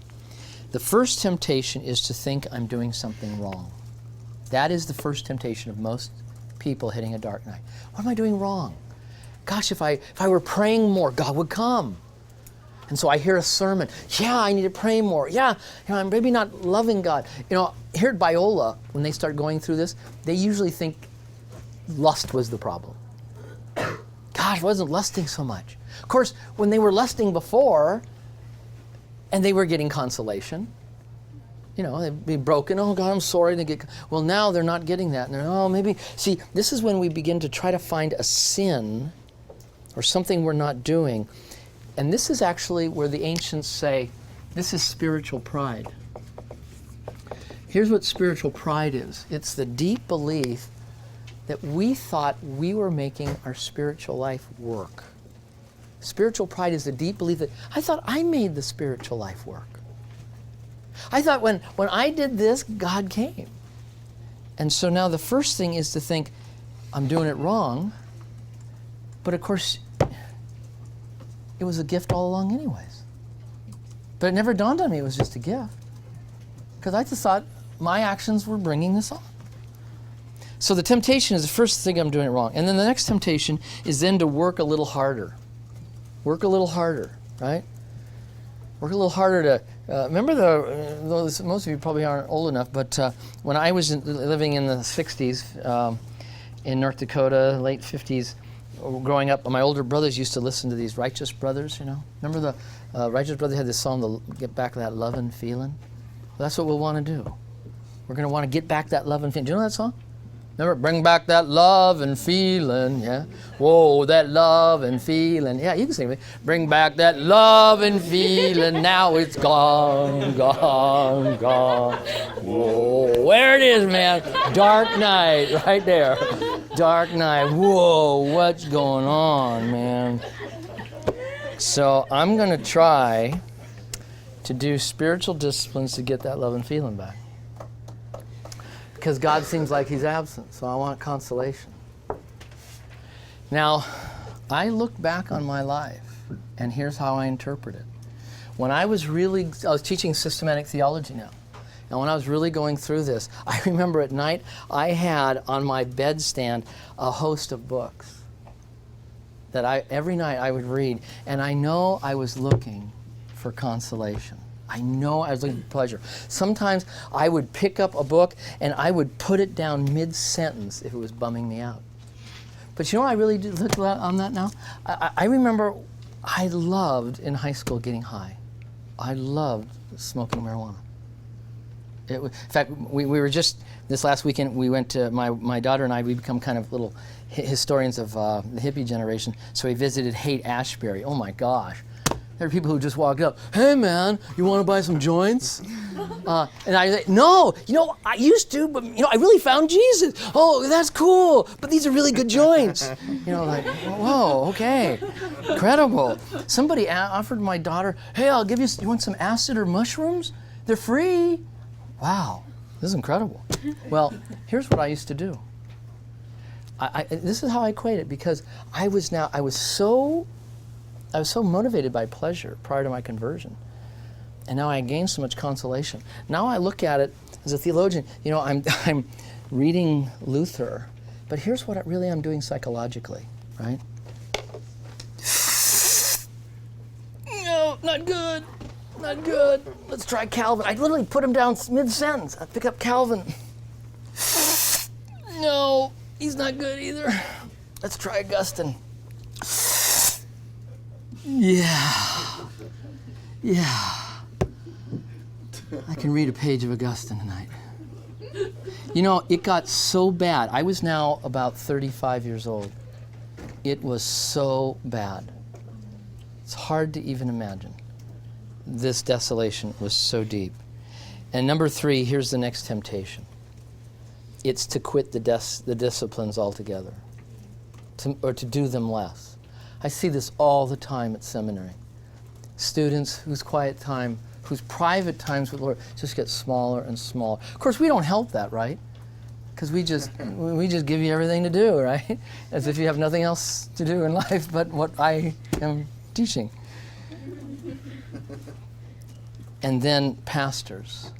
The first temptation is to think I'm doing something wrong. That is the first temptation of most people hitting a dark night. What am I doing wrong? Gosh, if I were praying more, God would come. And so I hear a sermon. Yeah, I need to pray more. Yeah, I'm maybe not loving God. Here at Biola, when they start going through this, they usually think lust was the problem. Gosh, I wasn't lusting so much. Of course, when they were lusting before, and they were getting consolation, they'd be broken. Oh, God, I'm sorry. Well, now they're not getting that. And maybe. See, this is when we begin to try to find a sin or something we're not doing. And this is actually where the ancients say, this is spiritual pride. Here's what spiritual pride is. It's the deep belief that we thought we were making our spiritual life work. Spiritual pride is the deep belief that I thought I made the spiritual life work. I thought when I did this, God came. And so now the first thing is to think, I'm doing it wrong. But of course, it was a gift all along anyways. But it never dawned on me it was just a gift. Because I just thought my actions were bringing this on. So the temptation is the first thing I'm doing it wrong. And then the next temptation is then to work a little harder. Work a little harder, right? Work a little harder to, remember most of you probably aren't old enough, but when I was living in the 60s in North Dakota, late 50s, growing up, my older brothers used to listen to these Righteous Brothers, Remember the Righteous Brothers had this song, Get Back That Lovin' Feelin'? Well, that's what we'll want to do. We're going to want to get back that lovin' feeling. Do you know that song? Remember, bring back that love and feeling, yeah? Whoa, that love and feeling. Yeah, you can sing it. Bring back that love and feeling, now it's gone, gone, gone. Whoa, there it is, man. Dark night, right there. Dark night. Whoa, what's going on, man? So I'm going to try to do spiritual disciplines to get that love and feeling back. Because God seems like he's absent, so I want consolation. Now, I look back on my life, and here's how I interpret it. When I was teaching systematic theology now, and when I was really going through this, I remember at night I had on my bedstand a host of books that every night I would read, and I know I was looking for consolation. I know I was looking for pleasure. Sometimes I would pick up a book and I would put it down mid-sentence if it was bumming me out. But I really do look on that now. I remember I loved in high school getting high. I loved smoking marijuana. In fact, we were just, this last weekend, we went to, my daughter and I, we become kind of little historians of the hippie generation, so we visited Haight-Ashbury. Oh my gosh. There are people who just walked up, hey man, you want to buy some joints? And I say, no, I used to, but I really found Jesus. Oh, that's cool, but these are really good joints. Like, whoa, okay, incredible. Somebody offered my daughter, hey, I'll give you want some acid or mushrooms? They're free. Wow, this is incredible. Well, here's what I used to do. This is how I equate it, because I was so motivated by pleasure prior to my conversion And now I gain so much consolation. Now I look at it as a theologian. You know, I'm reading Luther, but here's what I'm doing psychologically, right? No, not good. Not good. Let's try Calvin. I literally put him down mid-sentence. I pick up Calvin. No, he's not good either. Let's try Augustine. Yeah. I can read a page of Augustine tonight. You know, it got so bad. I was now about 35 years old. It was so bad. It's hard to even imagine. This desolation was so deep. And number 3, here's the next temptation. It's to quit the disciplines altogether, or to do them less. I see this all the time at seminary. Students whose quiet time, whose private times with the Lord just get smaller and smaller. Of course, we don't help that, right? Because we just give you everything to do, right? As if you have nothing else to do in life but what I am teaching. And then pastors,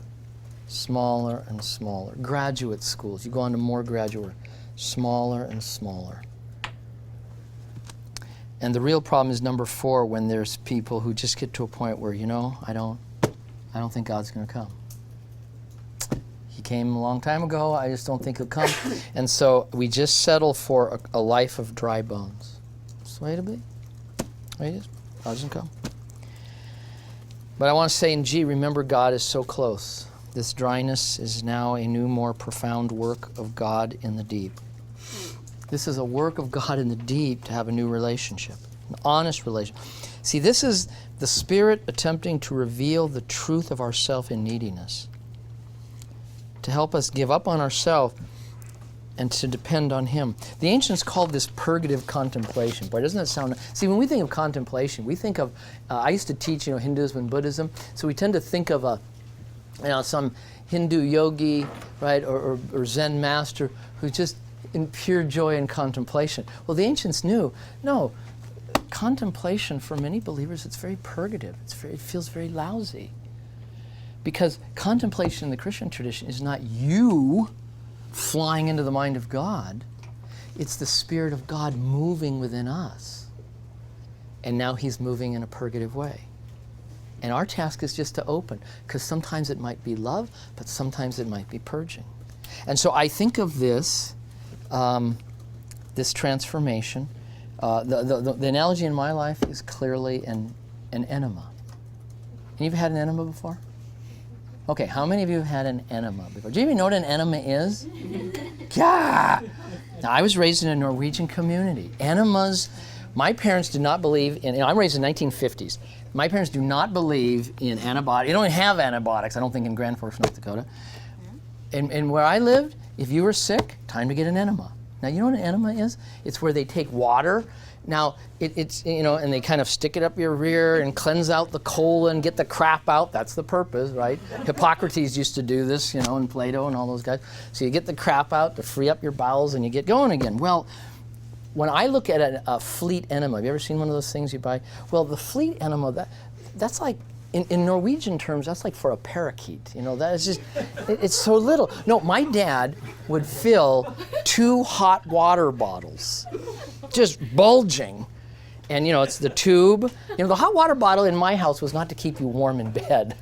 smaller and smaller. Graduate schools, you go on to more graduate work, smaller and smaller. And the real problem is number 4, when there's people who just get to a point where, you know, I don't think God's going to come. He came a long time ago, I just don't think he'll come. And so we just settle for a life of dry bones. That's the way to be. Right? God doesn't come. But I want to say in G, remember God is so close. This dryness is now a new, more profound work of God in the deep. This is a work of God in the deep to have a new relationship, an honest relationship. See, this is the Spirit attempting to reveal the truth of ourself in neediness, to help us give up on ourselves and to depend on Him. The ancients called this purgative contemplation. Boy, doesn't that sound... See, when we think of contemplation, we think of... I used to teach, Hinduism and Buddhism, so we tend to think of some Hindu yogi, right, or Zen master who's just in pure joy and contemplation. Well, the ancients knew, no, contemplation for many believers, it's very purgative. It feels very lousy. Because contemplation in the Christian tradition is not you flying into the mind of God. It's the Spirit of God moving within us. And now He's moving in a purgative way. And our task is just to open, because sometimes it might be love, but sometimes it might be purging. And so I think of this, this transformation. The analogy in my life is clearly an enema. Any of you had an enema before? Okay, how many of you have had an enema before? Do you even know what an enema is? Yeah! Now, I was raised in a Norwegian community. Enemas, my parents did not believe in, I'm raised in the 1950s. My parents do not believe in antibiotics. They don't have antibiotics, I don't think, in Grand Forks, North Dakota. And where I lived, if you were sick, time to get an enema. Now, you know what an enema is? It's where they take water. Now, it's, and they kind of stick it up your rear and cleanse out the colon, get the crap out. That's the purpose, right? Hippocrates used to do this, and Plato and all those guys. So you get the crap out to free up your bowels and you get going again. Well, when I look at a fleet enema, have you ever seen one of those things you buy? Well, the fleet enema, that's like, in Norwegian terms, that's like for a parakeet. That is just, it's so little. No, my dad would fill 2 hot water bottles, just bulging. And, it's the tube. The hot water bottle in my house was not to keep you warm in bed.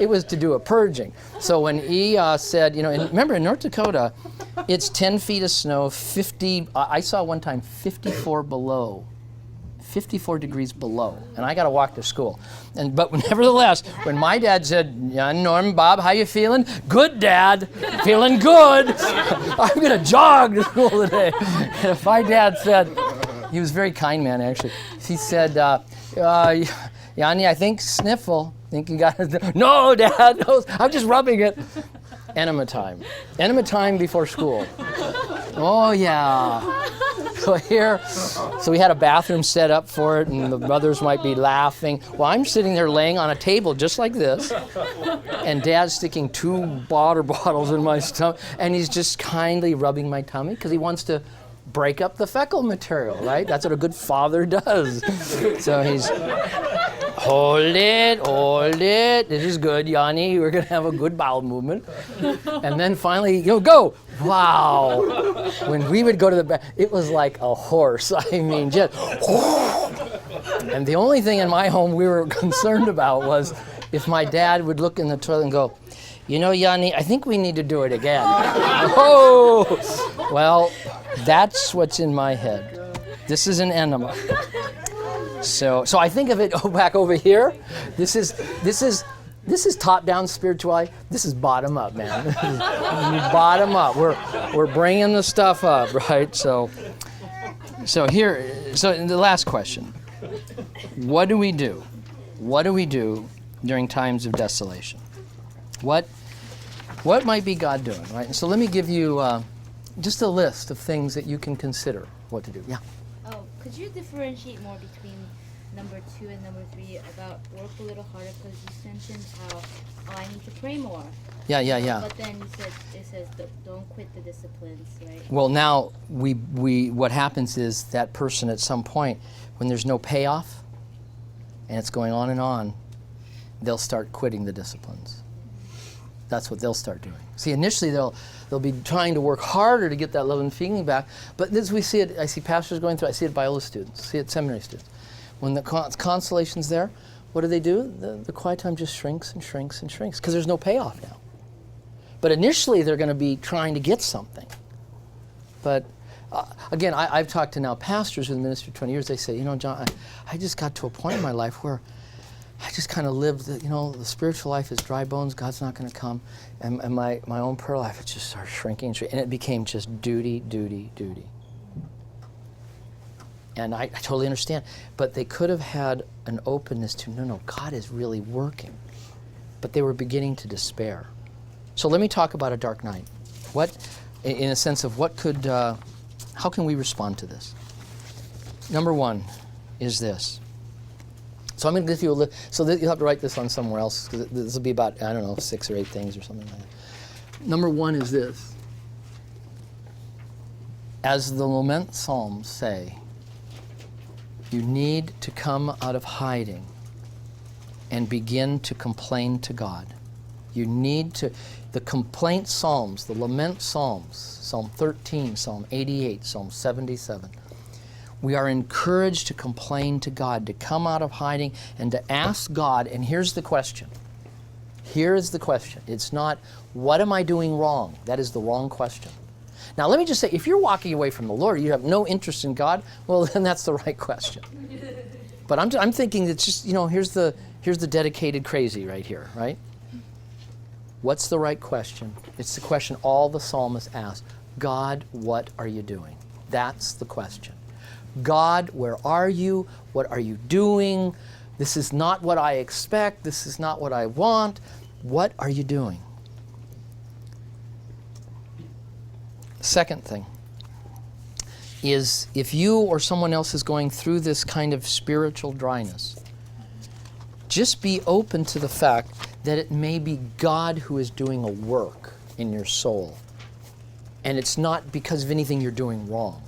It was to do a purging. So when he said, remember in North Dakota, it's 10 feet of snow, 50, I saw one time 54 below. 54 degrees below, and I got to walk to school. But nevertheless, when my dad said, "Yeah, Norm, Bob, how you feeling?" "Good, Dad, feeling good. I'm gonna jog to school today." And my dad said, he was a very kind man actually. He said, "Yanni, I think sniffle. Think you got it?" "No, Dad, no, I'm just rubbing it." Enema time. Enema time before school. Oh yeah. So we had a bathroom set up for it, and the brothers might be laughing. Well, I'm sitting there laying on a table just like this, and Dad's sticking 2 water bottles in my stomach, and he's just kindly rubbing my tummy because he wants to break up the fecal material, right? That's what a good father does. So he's hold it. This is good, Yanni. We're going to have a good bowel movement. And then finally, go. Wow. When we would go to the bath, it was like a horse. I mean, just. And the only thing in my home we were concerned about was if my dad would look in the toilet and go, Yanni, I think we need to do it again. Oh! Well, that's what's in my head. This is an enema. So I think of it back over here. This is top-down spirituality. This is bottom-up, man. Bottom-up. We're bringing the stuff up, right? So the last question. What do we do? What do we do during times of desolation? What might be God doing, right? And so let me give you just a list of things that you can consider what to do. Yeah. Oh, could you differentiate more between number 2 and number 3 about work a little harder, because you mentioned how I need to pray more. Yeah. But then it says don't quit the disciplines, right? Well, now we what happens is that person at some point, when there's no payoff, and it's going on and on, they'll start quitting the disciplines. That's what they'll start doing. See, initially they'll be trying to work harder to get that love and feeling back. But as we see it, I see pastors going through. I see it Biola students. I see it seminary students. When the consolation's there, what do? The quiet time just shrinks and shrinks and shrinks because there's no payoff now. But initially they're going to be trying to get something. But again, I've talked to now pastors who have been ministered 20 years. They say, John, I just got to a point in my life where I just kind of lived, the spiritual life is dry bones. God's not going to come. And my own prayer life, it just started shrinking. And it became just duty. And I totally understand. But they could have had an openness to, no, God is really working. But they were beginning to despair. So let me talk about a dark night. In a sense of how can we respond to this? Number 1 is this. So I'm going to give you a list. So you'll have to write this on somewhere else, because this will be about, 6 or 8 things or something like that. Number 1 is this. As the lament psalms say, you need to come out of hiding and begin to complain to God. You need to, the complaint psalms, the lament psalms, Psalm 13, Psalm 88, Psalm 77, we are encouraged to complain to God, to come out of hiding and to ask God, and here's the question. Here is the question. It's not, what am I doing wrong? That is the wrong question. Now let me just say, if you're walking away from the Lord, you have no interest in God, well then that's the right question. But I'm thinking it's just, here's the dedicated crazy right here, right? What's the right question? It's the question all the psalmists ask. God, what are you doing? That's the question. God, where are you? What are you doing? This is not what I expect. This is not what I want. What are you doing? Second thing is, if you or someone else is going through this kind of spiritual dryness, just be open to the fact that it may be God who is doing a work in your soul. And it's not because of anything you're doing wrong.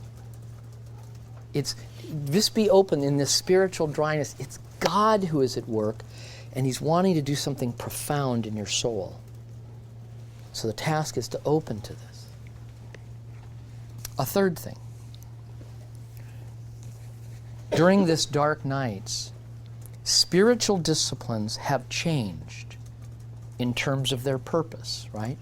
Just be open in this spiritual dryness. It's God who is at work, and He's wanting to do something profound in your soul. So the task is to open to this. A third thing. During this dark nights, spiritual disciplines have changed in terms of their purpose, right?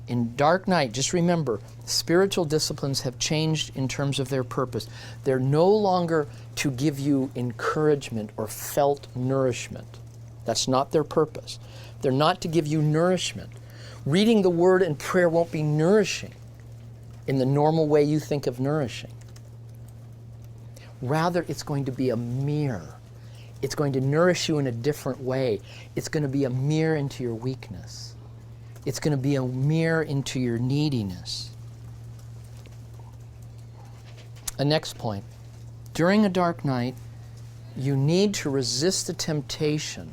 In dark night, just remember, spiritual disciplines have changed in terms of their purpose. They're no longer to give you encouragement or felt nourishment. That's not their purpose. They're not to give you nourishment. Reading the Word and prayer won't be nourishing in the normal way you think of nourishing. Rather, it's going to be a mirror. It's going to nourish you in a different way. It's going to be a mirror into your weakness. It's going to be a mirror into your neediness. A next point. During a dark night, you need to resist the temptation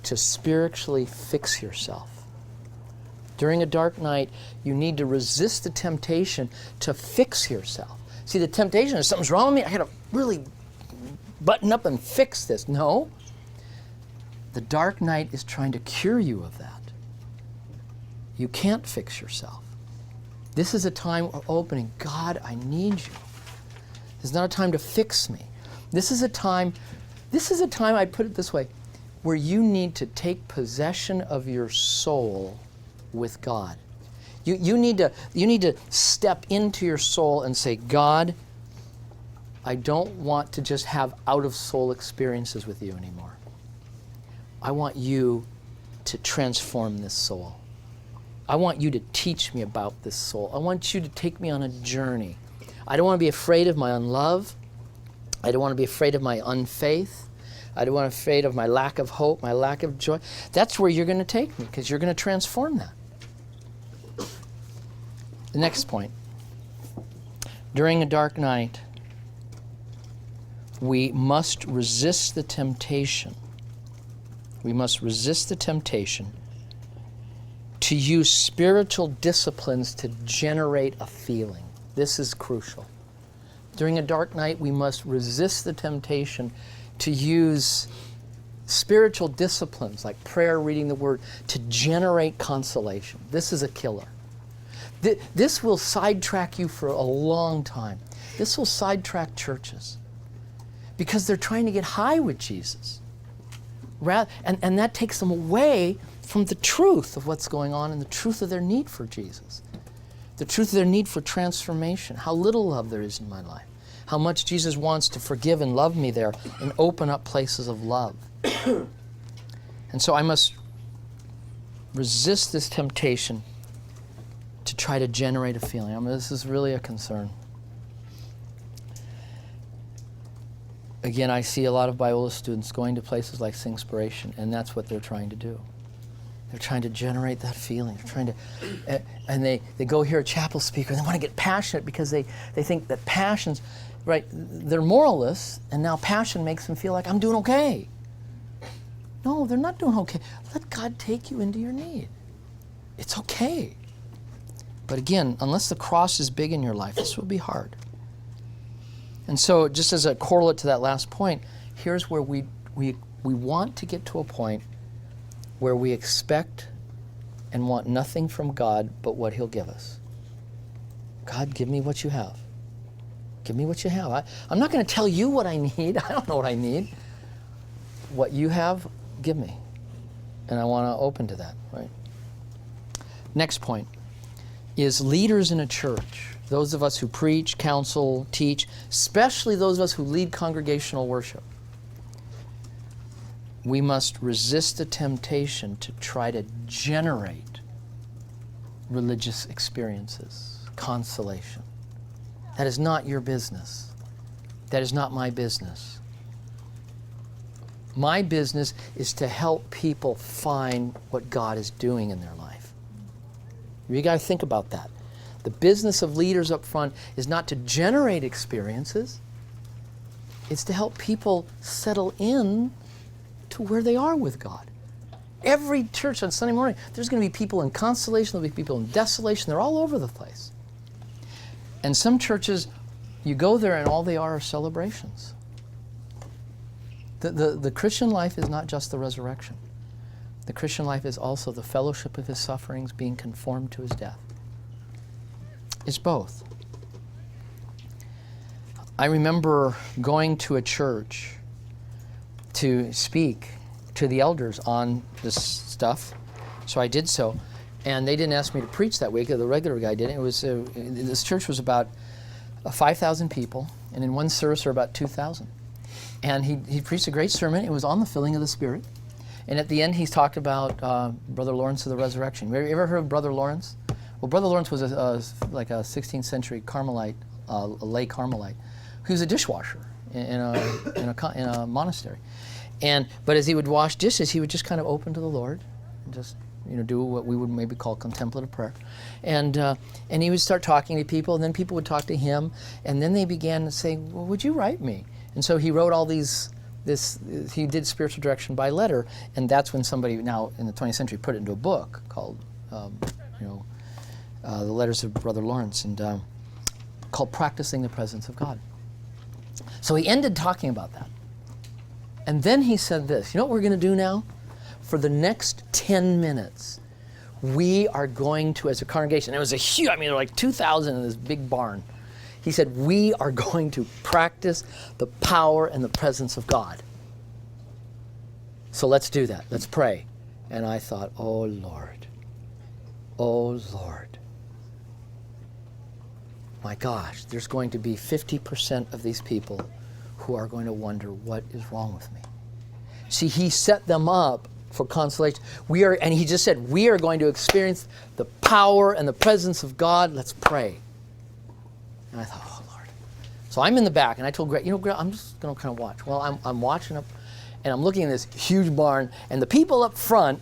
to spiritually fix yourself. During a dark night, you need to resist the temptation to fix yourself. See, the temptation is something's wrong with me. I got to really button up and fix this. No. The dark night is trying to cure you of that. You can't fix yourself. This is a time of opening. God, I need you. This is not a time to fix me. This is a time, I put it this way, where you need to take possession of your soul with God. You need to step into your soul and say, God, I don't want to just have out-of-soul experiences with you anymore. I want you to transform this soul. I want you to teach me about this soul. I want you to take me on a journey. I don't want to be afraid of my unlove. I don't want to be afraid of my unfaith. I don't want to be afraid of my lack of hope, my lack of joy. That's where you're going to take me, because you're going to transform that. The next point. During a dark night, we must resist the temptation. We must resist the temptation to use spiritual disciplines to generate a feeling. This is crucial. During a dark night, we must resist the temptation to use spiritual disciplines like prayer, reading the Word, to generate consolation. This is a killer. This will sidetrack you for a long time. This will sidetrack churches because they're trying to get high with Jesus. And that takes them away from the truth of what's going on and the truth of their need for Jesus. The truth of their need for transformation. How little love there is in my life. How much Jesus wants to forgive and love me there and open up places of love. And so I must resist this temptation to try to generate a feeling. I mean, this is really a concern. Again, I see a lot of Biola students going to places like Singspiration, and that's what they're trying to do. They're trying to generate that feeling. They're trying to, and they go hear a chapel speaker, and they want to get passionate because they think that passion's, right, they're moralists, and now passion makes them feel like I'm doing okay. No, they're not doing okay. Let God take you into your need. It's okay. But again, unless the cross is big in your life, this will be hard. And so just as a correlate to that last point, here's where we want to get to a point where we expect and want nothing from God but what He'll give us. God, give me what you have. Give me what you have. I'm not going to tell you what I need. I don't know what I need. What you have, give me. And I want to open to that, right? Next point is leaders in a church. Those of us who preach, counsel, teach, especially those of us who lead congregational worship. We must resist the temptation to try to generate religious experiences, consolation. That is not your business. That is not my business. My business is to help people find what God is doing in their life. You got to think about that. The business of leaders up front is not to generate experiences. It's to help people settle in to where they are with God. Every church on Sunday morning, there's going to be people in consolation, there'll be people in desolation. They're all over the place. And some churches, you go there and all they are celebrations. The Christian life is not just the resurrection. The Christian life is also the fellowship of His sufferings, being conformed to His death. It's both. I remember going to a church to speak to the elders on this stuff, so I did so. And they didn't ask me to preach that week. The regular guy did. It was this church was about 5,000 people, and in one service there were about 2,000. And he preached a great sermon. It was on the filling of the Spirit. And at the end, he talked about Brother Lawrence of the Resurrection. You ever heard of Brother Lawrence? Well, Brother Lawrence was like a 16th century Carmelite, a lay Carmelite. He was a dishwasher in a monastery. But as he would wash dishes, he would just kind of open to the Lord, and just do what we would maybe call contemplative prayer, and he would start talking to people, and then people would talk to him, and then they began to say, "Well, would you write me?" And so he wrote all these. He did spiritual direction by letter, and that's when somebody now in the 20th century put it into a book called, The Letters of Brother Lawrence, and called Practicing the Presence of God. So he ended talking about that. And then he said this, you know what we're going to do now? For the next 10 minutes, we are going to, as a congregation, it was a huge, there were like 2,000 in this big barn. He said, we are going to practice the power and the presence of God. So let's do that. Let's pray. And I thought, oh Lord, my gosh, there's going to be 50% of these people who are going to wonder what is wrong with me. See, he set them up for consolation. And he just said, we are going to experience the power and the presence of God. Let's pray. And I thought, oh Lord. So I'm in the back, and I told Greg, Greg, I'm just going to kind of watch. Well, I'm watching up, and I'm looking at this huge barn, and the people up front,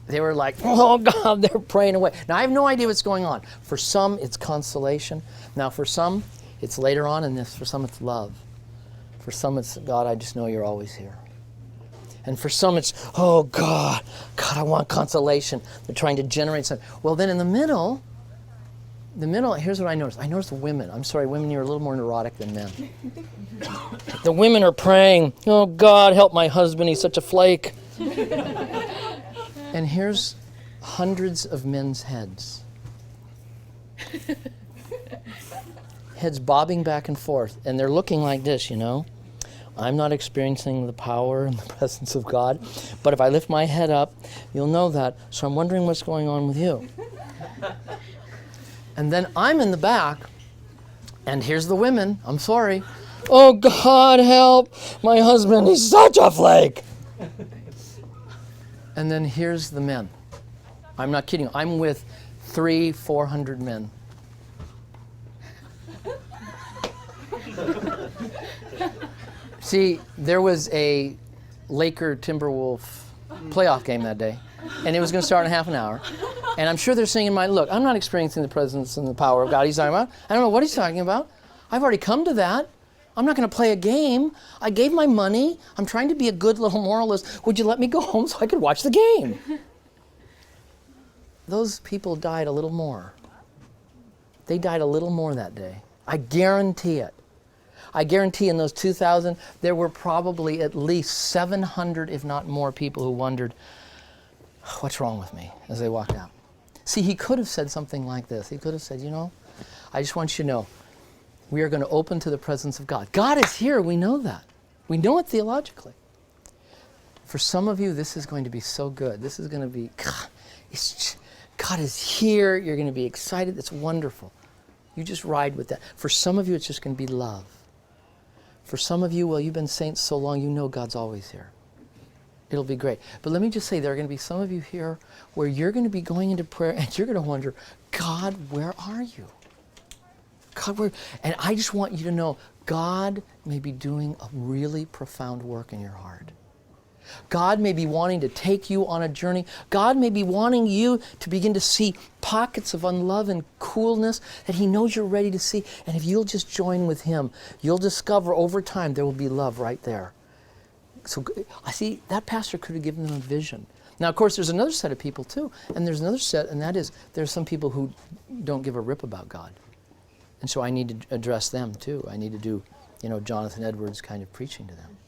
they were like, oh God, they're praying away. Now, I have no idea what's going on. For some, it's consolation. Now, for some, it's later on in this. For some, it's love. For some, it's, God, I just know you're always here. And for some, it's, oh God, I want consolation. They're trying to generate something. Well, then in the middle, here's what I noticed. I noticed the women. I'm sorry, women, you're a little more neurotic than men. The women are praying, oh God, help my husband, he's such a flake. And here's hundreds of men's heads. Heads bobbing back and forth. And they're looking like this, I'm not experiencing the power and the presence of God. But if I lift my head up, you'll know that. So I'm wondering what's going on with you. And then I'm in the back, and here's the women. I'm sorry. Oh, God, help. My husband, he's such a flake. And then here's the men. I'm not kidding. I'm with 400 men. See, there was a Laker-Timberwolf playoff game that day, and it was going to start in half an hour. And I'm sure they're singing look, I'm not experiencing the presence and the power of God he's talking about. I don't know what he's talking about. I've already come to that. I'm not going to play a game. I gave my money. I'm trying to be a good little moralist. Would you let me go home so I could watch the game? Those people died a little more. They died a little more that day. I guarantee it. I guarantee in those 2,000, there were probably at least 700, if not more, people who wondered, what's wrong with me, as they walked out. See, he could have said something like this. He could have said, I just want you to know, we are going to open to the presence of God. God is here. We know that. We know it theologically. For some of you, this is going to be so good. This is going to be, God is here. You're going to be excited. It's wonderful. You just ride with that. For some of you, it's just going to be love. For some of you, well, you've been saints so long, you know God's always here. It'll be great. But let me just say, there are going to be some of you here where you're going to be going into prayer and you're going to wonder, God, where are you? God, where? And I just want you to know, God may be doing a really profound work in your heart. God may be wanting to take you on a journey. God may be wanting you to begin to see pockets of unlove and coolness that He knows you're ready to see. And if you'll just join with Him, you'll discover over time there will be love right there. So I see that pastor could have given them a vision. Now, of course, there's another set of people too. And there's another set, and that is there's some people who don't give a rip about God. And so I need to address them too. I need to do, Jonathan Edwards kind of preaching to them.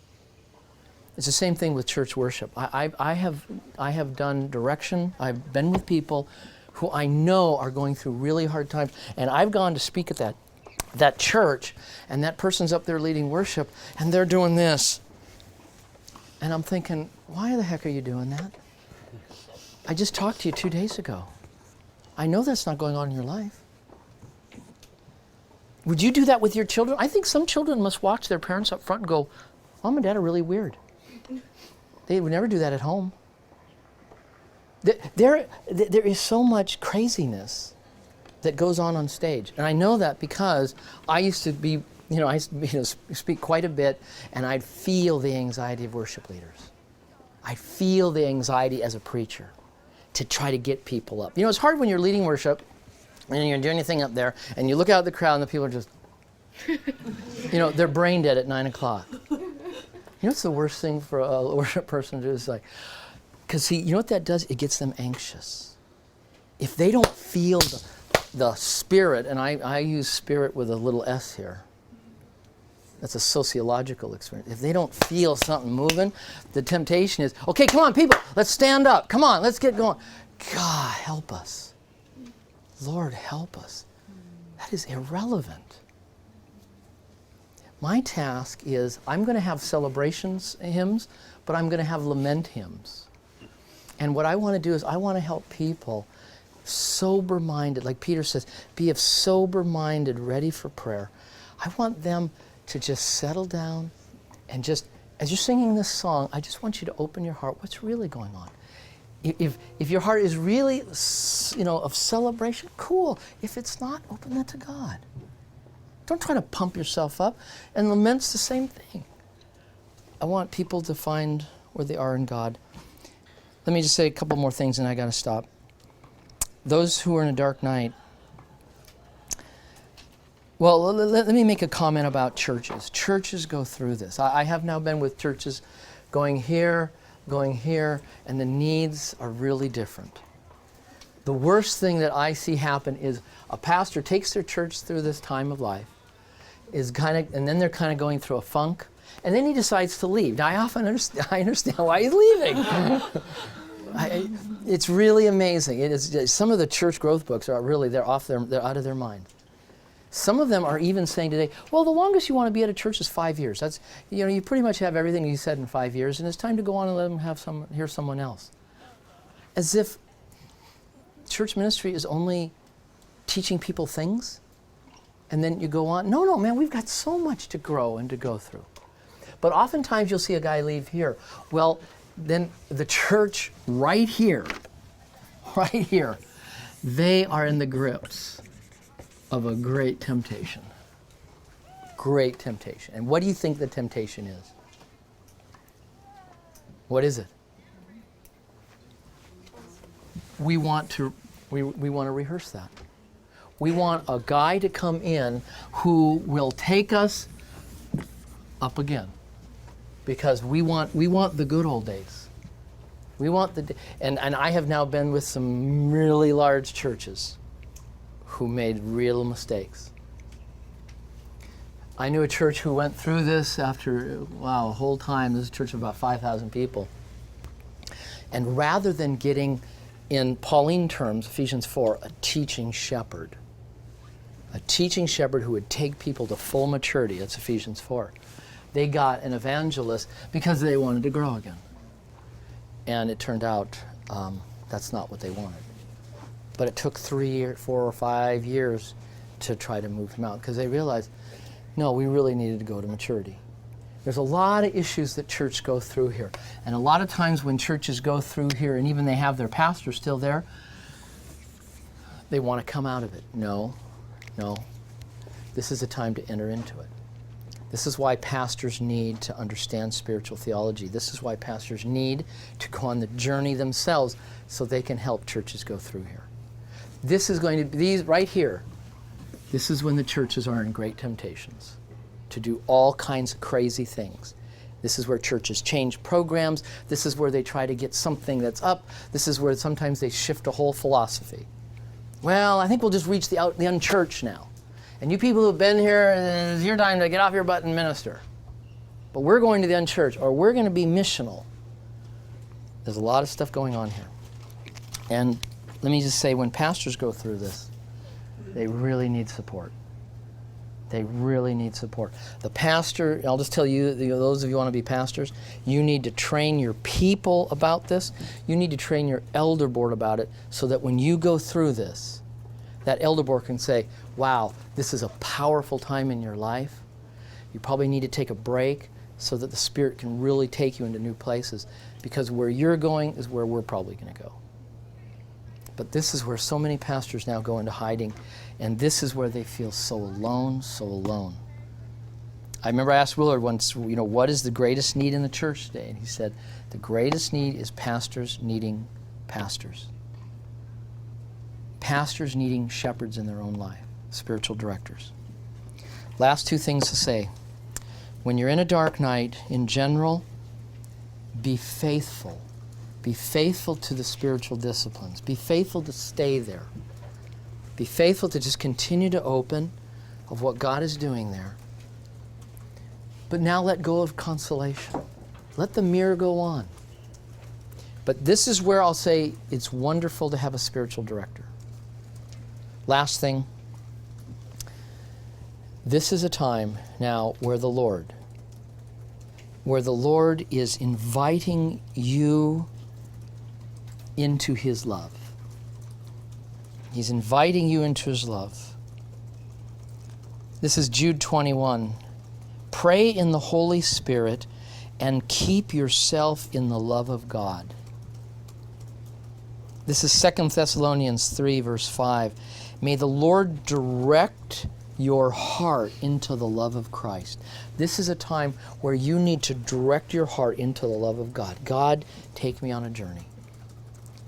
It's the same thing with church worship. I have done direction. I've been with people who I know are going through really hard times, and I've gone to speak at that church, and that person's up there leading worship, and they're doing this. And I'm thinking, why the heck are you doing that? I just talked to you 2 days ago. I know that's not going on in your life. Would you do that with your children? I think some children must watch their parents up front and go, Mom and Dad are really weird. They would never do that at home. There is so much craziness that goes on stage. And I know that because I used to be, speak quite a bit, and I'd feel the anxiety of worship leaders. I feel the anxiety as a preacher to try to get people up. It's hard when you're leading worship and you're doing anything up there, and you look out at the crowd and the people are just, they're brain dead at 9 o'clock. What's the worst thing for a worship person to do is because see, you know what that does? It gets them anxious. If they don't feel the spirit, and I use spirit with a little s here, That's a sociological experience. If they don't feel something moving, the temptation is, okay, come on, people, let's stand up. Come on, let's get going. God, help us. Lord, help us. That is irrelevant. My task is, I'm going to have celebrations hymns, but I'm going to have lament hymns. And what I want to do is I want to help people sober-minded, like Peter says, be of sober-minded, ready for prayer. I want them to just settle down and just, as you're singing this song, I just want you to open your heart. What's really going on? If your heart is really, of celebration, cool. If it's not, open that to God. Don't try to pump yourself up. And lament's the same thing. I want people to find where they are in God. Let me just say a couple more things and I got to stop. Those who are in a dark night, well, let me make a comment about churches. Churches go through this. I have now been with churches going here, and the needs are really different. The worst thing that I see happen is a pastor takes their church through this time of life, and then they're kind of going through a funk, and then he decides to leave. Now, I understand why he's leaving. It's really amazing. It is some of the church growth books are really they're out of their mind. Some of them are even saying today, well, the longest you want to be at a church is 5 years. That's you pretty much have everything you said in 5 years, and it's time to go on and let them hear someone else. As if church ministry is only teaching people things, and then you go on. No, man, we've got so much to grow and to go through. But oftentimes you'll see a guy leave here. Well, then the church right here, they are in the grips of a great temptation. Great temptation. And what do you think the temptation is? What is it? We want to rehearse that. We want a guy to come in who will take us up again. Because we want the good old days. We want and I have now been with some really large churches who made real mistakes. I knew a church who went through this after, a whole time. This is a church of about 5,000 people. And rather than getting, in Pauline terms, Ephesians 4, a teaching shepherd who would take people to full maturity, that's Ephesians 4. They got an evangelist because they wanted to grow again. And it turned out that's not what they wanted. But it took 4 or 5 years to try to move him out because they realized, no, we really needed to go to maturity. There's a lot of issues that church go through here. And a lot of times when churches go through here and even they have their pastor still there, they want to come out of it. No. This is a time to enter into it. This is why pastors need to understand spiritual theology. This is why pastors need to go on the journey themselves so they can help churches go through here. This is going to be, these right here, this is when the churches are in great temptations to do all kinds of crazy things. This is where churches change programs. This is where they try to get something that's up. This is where sometimes they shift a whole philosophy. Well, I think we'll just reach the unchurched now. And you people who've been here, it's your time to get off your butt and minister. But we're going to the unchurched, or we're going to be missional. There's a lot of stuff going on here. And let me just say, when pastors go through this, they really need support. They really need support. The pastor, I'll just tell you, those of you who want to be pastors, you need to train your people about this. You need to train your elder board about it so that when you go through this, that elder board can say, wow, this is a powerful time in your life. You probably need to take a break so that the Spirit can really take you into new places, because where you're going is where we're probably going to go. But this is where so many pastors now go into hiding, and this is where they feel so alone, so alone. I remember I asked Willard once, what is the greatest need in the church today? And he said, the greatest need is pastors needing pastors. Pastors needing shepherds in their own life, spiritual directors. Last two things to say. When you're in a dark night, in general, be faithful. Be faithful to the spiritual disciplines. Be faithful to stay there. Be faithful to just continue to open of what God is doing there. But now let go of consolation. Let the mirror go on. But this is where I'll say it's wonderful to have a spiritual director. Last thing, this is a time now where the Lord is inviting you into His love. He's inviting you into His love. This is Jude 21. Pray in the Holy Spirit and keep yourself in the love of God. This is 2 Thessalonians 3, verse 5. May the Lord direct your heart into the love of Christ. This is a time where you need to direct your heart into the love of God. God, take me on a journey.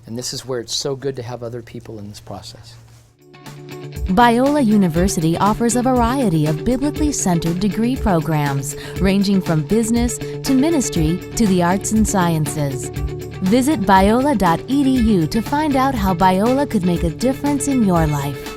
And this is where it's so good to have other people in this process. Biola University offers a variety of biblically centered degree programs, ranging from business to ministry to the arts and sciences. Visit biola.edu to find out how Biola could make a difference in your life.